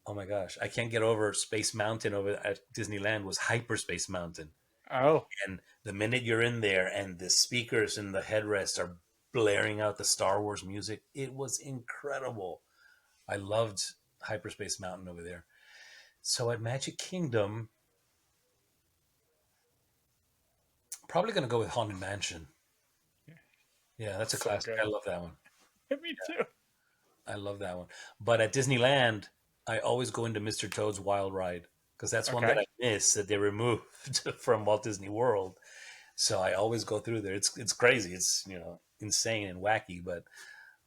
oh my gosh, I can't get over Space Mountain over at Disneyland was Hyperspace Mountain. Oh, And the minute you're in there and the speakers and the headrest are blaring out the Star Wars music, it was incredible. I loved Hyperspace Mountain over there. So at Magic Kingdom, probably going to go with Haunted Mansion. Yeah, that's a so classic. I good. love that one. Me too. I love that one. But at Disneyland, I always go into Mr. Toad's Wild Ride because that's one that Okay. I miss that they removed from Walt Disney World. So I always go through there. It's crazy. It's insane and wacky, but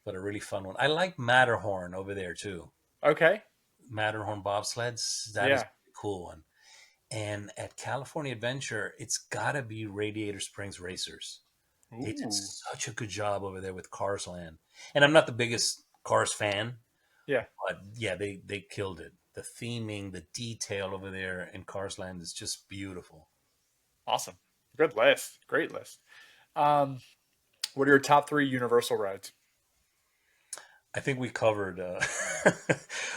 a really fun one. I like Matterhorn over there too. Okay. Matterhorn bobsleds. That is Yeah. a cool one. And at California Adventure, it's got to be Radiator Springs Racers. They did Ooh. such a good job over there with Cars Land. And I'm not the biggest Cars fan, Yeah. but yeah, they killed it. The theming, the detail over there in Cars Land is just beautiful. Awesome. Good list. Great list. Um, what are your top three Universal rides? I think we covered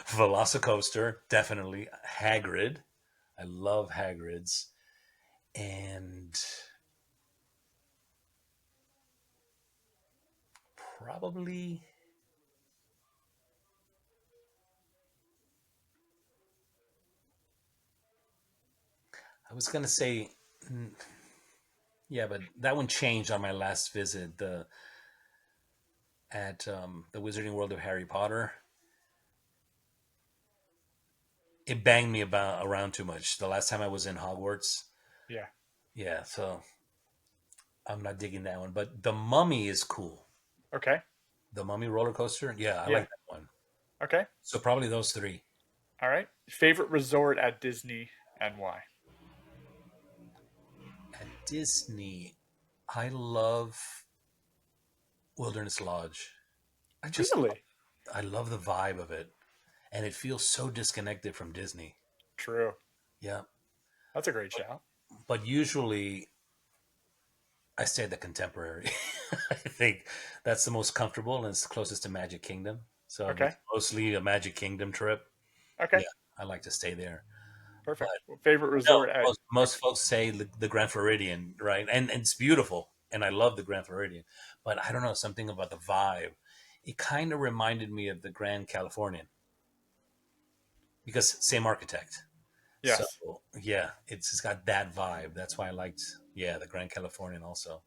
Velocicoaster, definitely. Hagrid. I love Hagrid's. And probably, I was going to say, yeah, but that one changed on my last visit. At the Wizarding World of Harry Potter, it banged me about around too much. The last time I was in Hogwarts, Yeah. yeah, so I'm not digging that one. But the Mummy is cool. Okay. The Mummy roller coaster, yeah, I Yeah. like that one. Okay. So probably those three. All right. Favorite resort at Disney and why? At Disney, I love Wilderness Lodge. I just Really? I love the vibe of it, and it feels so disconnected from Disney. True. Yeah, That's a great shout. but usually I stay at the Contemporary. I think that's the most comfortable and it's closest to Magic Kingdom. So if Okay. it's mostly a Magic Kingdom trip, Okay. yeah, I like to stay there. But Perfect. Favorite no, resort at most folks say the Grand Floridian, right? And it's beautiful, and I love the Grand Floridian. But I don't know, something about the vibe. It kind of reminded me of the Grand Californian because same architect. So yes. yeah, it's got that vibe. That's why I liked, yeah, the Grand Californian also.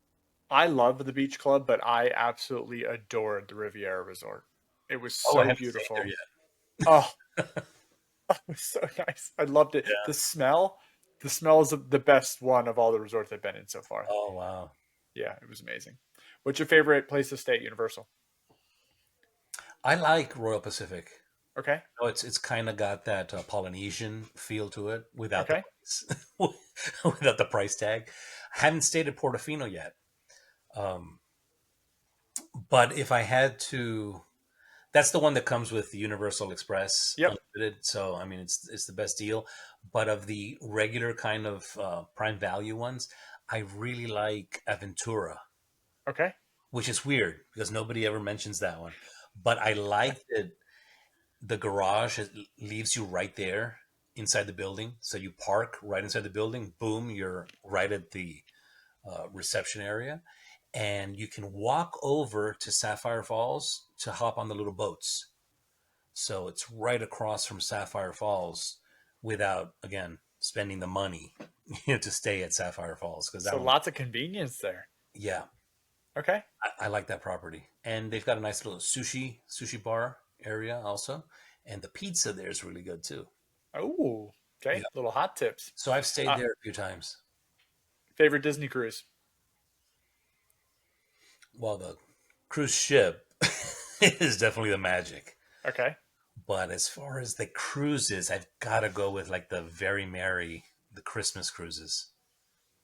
I love the beach club, but I absolutely adored the Riviera Resort. It was Oh, I so haven't stayed there beautiful. yet. Oh, it was so nice. I loved it. Yeah. The smell is the best one of all the resorts I've been in so far. Oh wow. Yeah, it was amazing. What's your favorite place to stay at Universal? I like Royal Pacific. Okay. Oh, it's kind of got that Polynesian feel to it without the Okay. price, without the price tag. I haven't stayed at Portofino yet, um, but if I had to, that's the one that comes with the Universal Express Yep. Unlimited. So I mean, it's the best deal. But of the regular kind of Prime Value ones, I really like Aventura, Okay. which is weird because nobody ever mentions that one. But I like that the garage leaves you right there. inside the building. So you park right inside the building. Boom, you're right at the reception area, and you can walk over to Sapphire Falls to hop on the little boats. So it's right across from Sapphire Falls without, again, spending the money to stay at Sapphire Falls because that So one, lots of convenience there. yeah, Okay. I like that property. And they've got a nice little sushi bar area also, and the pizza there is really good too. Oh, Yeah. okay. Little hot tips. So I've stayed Uh, there a few times. favorite Disney cruise? Well, the cruise ship is definitely the magic. Okay. But as far as the cruises, I've got to go with like the Very Merry, the Christmas cruises.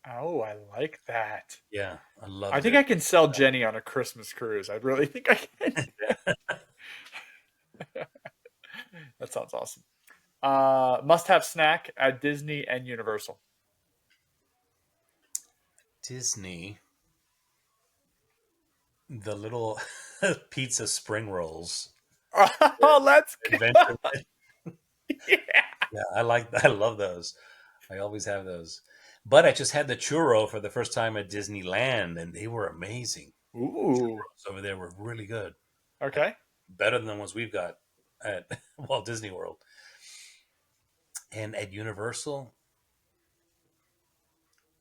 Oh, I like that. Yeah, I I loved think it. I can sell Jenny on a Christmas cruise. I really think I can. That sounds awesome. Must have snack at Disney and Universal. Disney, the little pizza spring rolls. Oh, let's go. Adventure. Yeah. Yeah, I love those. I always have those. But I just had the churro for the first time at Disneyland, and they were amazing. Ooh. Churros over there were really good, Okay. better than the ones we've got at Walt Disney World. And at Universal,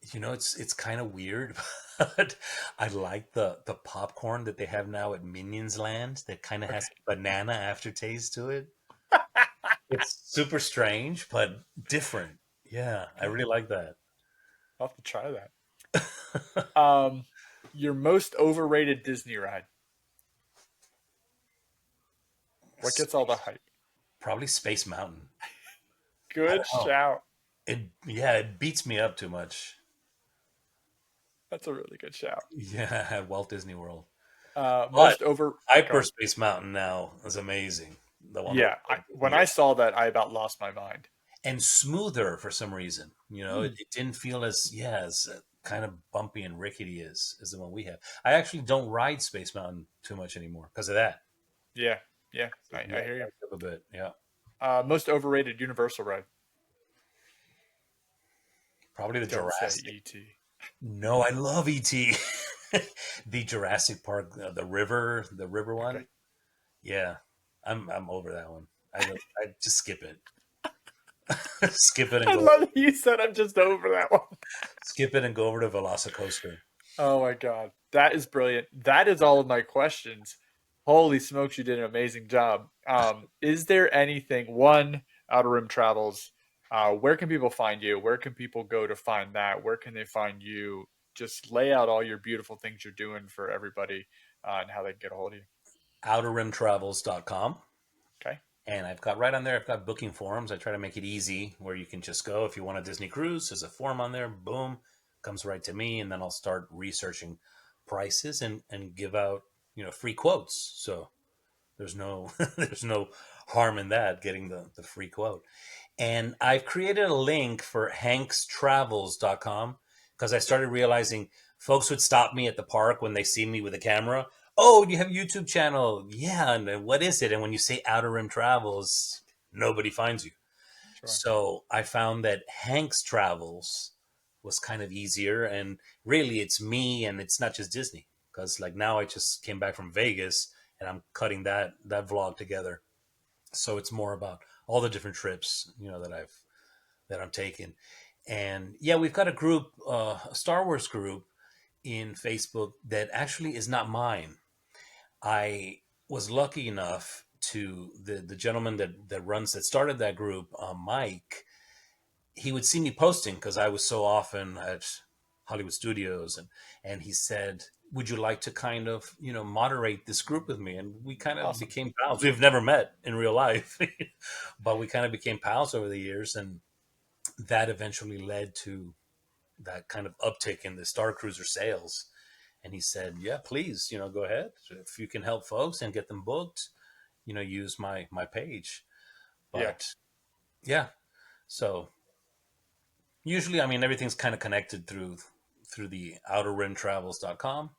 it's kind of weird, but I like the popcorn that they have now at Minions Land that kind of Okay. has banana aftertaste to it. It's super strange, but different. Yeah, I Okay. really like that. I'll have to try that. Um, your most overrated Disney ride. What gets all the Space, hype? probably Space Mountain. I Good don't know. shout. It beats me up too much. That's a really good shout. Yeah, at Walt Disney World. But Most over. Go ahead. Hyperspace Mountain now is amazing. The one over Yeah. When yeah. I saw that, I about lost my mind. And smoother for some reason. Hmm. It didn't feel as kind of bumpy and rickety as the one we have. I actually don't ride Space Mountain too much anymore because of that. Yeah. Yeah. Yeah, I hear you. a bit. Yeah, Most overrated Universal ride. probably the Don't say Jurassic. ET. No, I love ET. The Jurassic Park, the river Okay. one. Yeah, I'm over that one. I just skip it, skip it and I go, love that you said I'm just over that one. skip it and go over to Velocicoaster. Oh my god. That is brilliant. That is all of my questions. Holy smokes, you did an amazing job. Is there anything, one, Outer Rim Travels, where can people find you? Where can people go to find that? Where can they find you? Just lay out all your beautiful things you're doing for everybody and how they can get a hold of you. OuterRimTravels.com. Okay. And I've got right on there, I've got booking forms. I try to make it easy where you can just go. If you want a Disney cruise, there's a form on there. Boom, comes right to me. And then I'll start researching prices and give out, free quotes. So there's no, there's no harm in that, getting the free quote. And I've created a link for hankstravels.com because I started realizing folks would stop me at the park when they see me with a camera. Oh, you have a YouTube channel? Yeah. And what is it? And when you say Outer Rim Travels, nobody finds you. Sure. So I found that Hank's Travels was kind of easier. And really, it's me, and it's not just Disney. Because like now I just came back from Vegas and I'm cutting that vlog together. So it's more about all the different trips, that I'm taking. And yeah, we've got a group, a Star Wars group in Facebook that actually is not mine. I was lucky enough to the gentleman that started that group, Mike. He would see me posting because I was so often at Hollywood Studios, and he said, "Would you like to kind of moderate this group with me?" And we kind of Awesome. became pals. We've never met in real life, but we kind of became pals over the years, and that eventually led to that kind of uptick in the Star Cruiser sales. And he said, "Yeah, please, go ahead if you can help folks and get them booked. Use my page." Yeah. But yeah, so usually, I mean, everything's kind of connected through the outerrimtravels.com.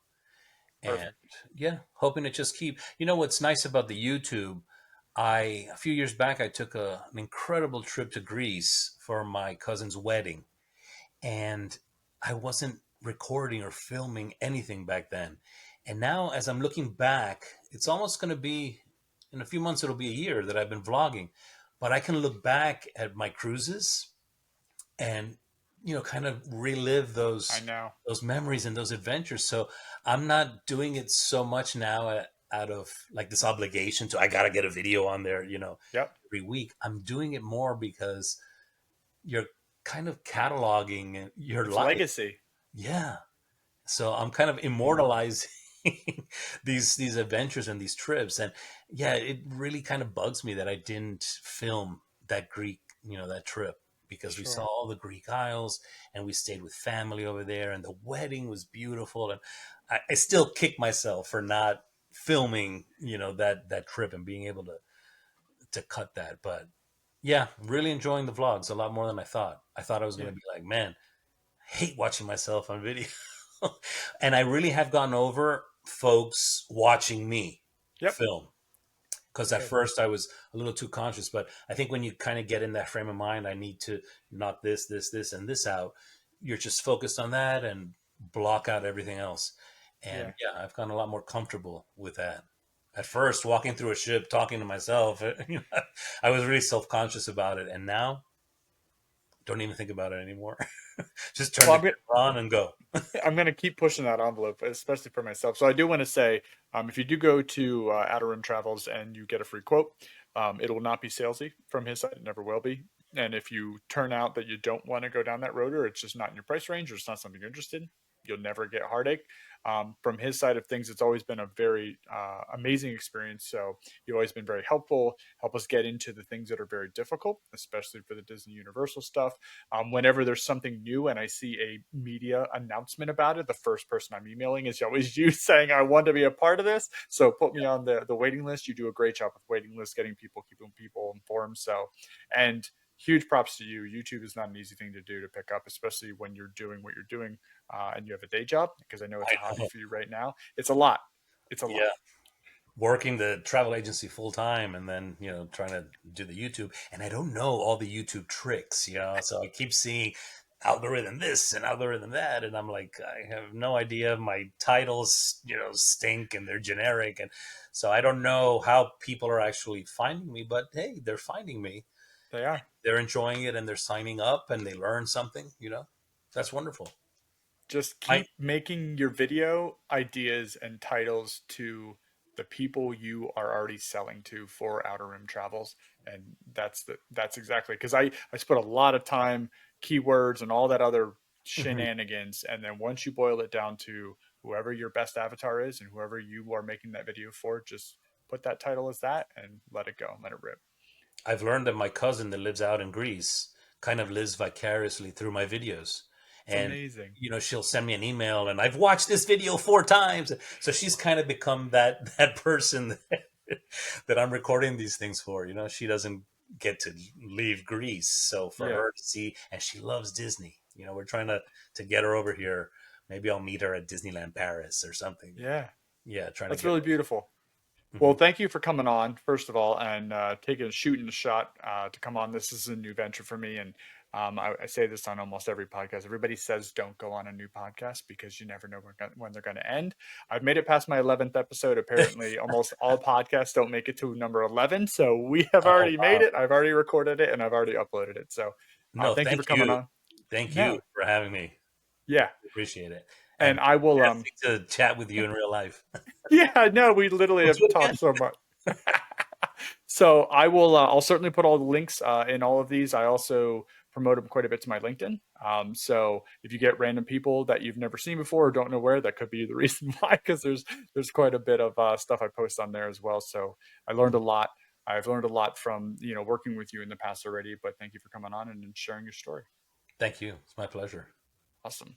And Perfect. yeah, hoping to just keep, what's nice about the YouTube, A few years back, I took an incredible trip to Greece for my cousin's wedding, and I wasn't recording or filming anything back then. And now, as I'm looking back, it's almost going to be in a few months, it'll be a year that I've been vlogging. But I can look back at my cruises and kind of relive I know. those memories and those adventures. So I'm not doing it so much now out of like this obligation to I gotta get a video on there, Yep. every week. I'm doing it more because you're kind of cataloging your It's life. legacy. Yeah. So I'm kind of immortalizing these adventures and these trips. And yeah, it really kind of bugs me that I didn't film that Greek, that trip, because we saw Sure. all the Greek Isles and we stayed with family over there and the wedding was beautiful. And I still kick myself for not filming, that trip and being able to cut that. But yeah, really enjoying the vlogs a lot more than I thought. I thought I was going Yeah. to be like, man, I hate watching myself on video. And I really have gone over folks watching me Yep. film, because at Good. first I was a little too conscious. But I think when you kind of get in that frame of mind, I need to knock this, and this out. You're just focused on that and block out everything else. Yeah. And yeah, I've gotten a lot more comfortable with that. At first, walking through a ship, talking to myself, I was really self conscious about it. And now, don't even think about it anymore. Just turn Well, the camera on and go. I'm gonna keep pushing that envelope, especially for myself. So I do want to say, if you do go to Outer Rim Travels and you get a free quote, it will not be salesy from his side. It never will be. And if you turn out that you don't want to go down that road, or it's just not in your price range, or it's not something you're interested in, you'll never get heartache. From his side of things, it's always been a very amazing experience. So you've always been very helpful, help us get into the things that are very difficult, especially for the Disney Universal stuff. Whenever there's something new and I see a media announcement about it, the first person I'm emailing is always you saying, I want to be a part of this. So put me on the waiting list. You do a great job with waiting lists, getting people, keeping people informed. So, and huge props to you. YouTube is not an easy thing to do to pick up, especially when you're doing what you're doing and you have a day job, because I know it's I a hobby know. for you right now. It's a lot. It's a lot. Yeah. Working the travel agency full time and then, trying to do the YouTube. And I don't know all the YouTube tricks, so I keep seeing algorithm this and algorithm that. And I'm like, I have no idea. My titles, stink and they're generic. And so I don't know how people are actually finding me, but hey, they're finding me. They are. They're enjoying it and they're signing up and they learn something. That's wonderful. Just I, keep making your video ideas and titles to the people you are already selling to for Outer Rim Travels, and that's exactly, because I spent a lot of time, keywords and all that other Mhm. shenanigans, and then once you boil it down to whoever your best avatar is and whoever you are making that video for, just put that title as that and let it go, let it rip. I've learned that my cousin that lives out in Greece kind of lives vicariously through my videos. It's And, amazing. she'll send me an email and I've watched this video 4 times. So she's kind of become that person that I'm recording these things for. She doesn't get to leave Greece. So for Yeah. her to see, and she loves Disney. We're trying to get her over here. Maybe I'll meet her at Disneyland Paris or something. Yeah. Yeah, trying to That's get really her. beautiful. Well, Mhm. thank you for coming on, first of all, and taking a shooting a shot to come on. This is a new venture for me. And I say this on almost every podcast. Everybody says don't go on a new podcast because you never know when they're going to end. I've made it past my 11th episode. Apparently, almost all podcasts don't make it to number 11. So we have Oh, already made wow. it. I've already recorded it and I've already uploaded it. So No, thank you for thank coming you. on. Thank you No. for having me. Yeah. Appreciate it. And And I will, fantastic to chat with you in real life. yeah, no, we literally We'll have do it again. talked so much. So I will. I'll certainly put all the links in all of these. I also promote them quite a bit to my LinkedIn. So if you get random people that you've never seen before or don't know where, that could be the reason why. Because there's quite a bit of stuff I post on there as well. So I learned a lot. I've learned a lot from working with you in the past already. But thank you for coming on and sharing your story. Thank you. It's my pleasure. Awesome.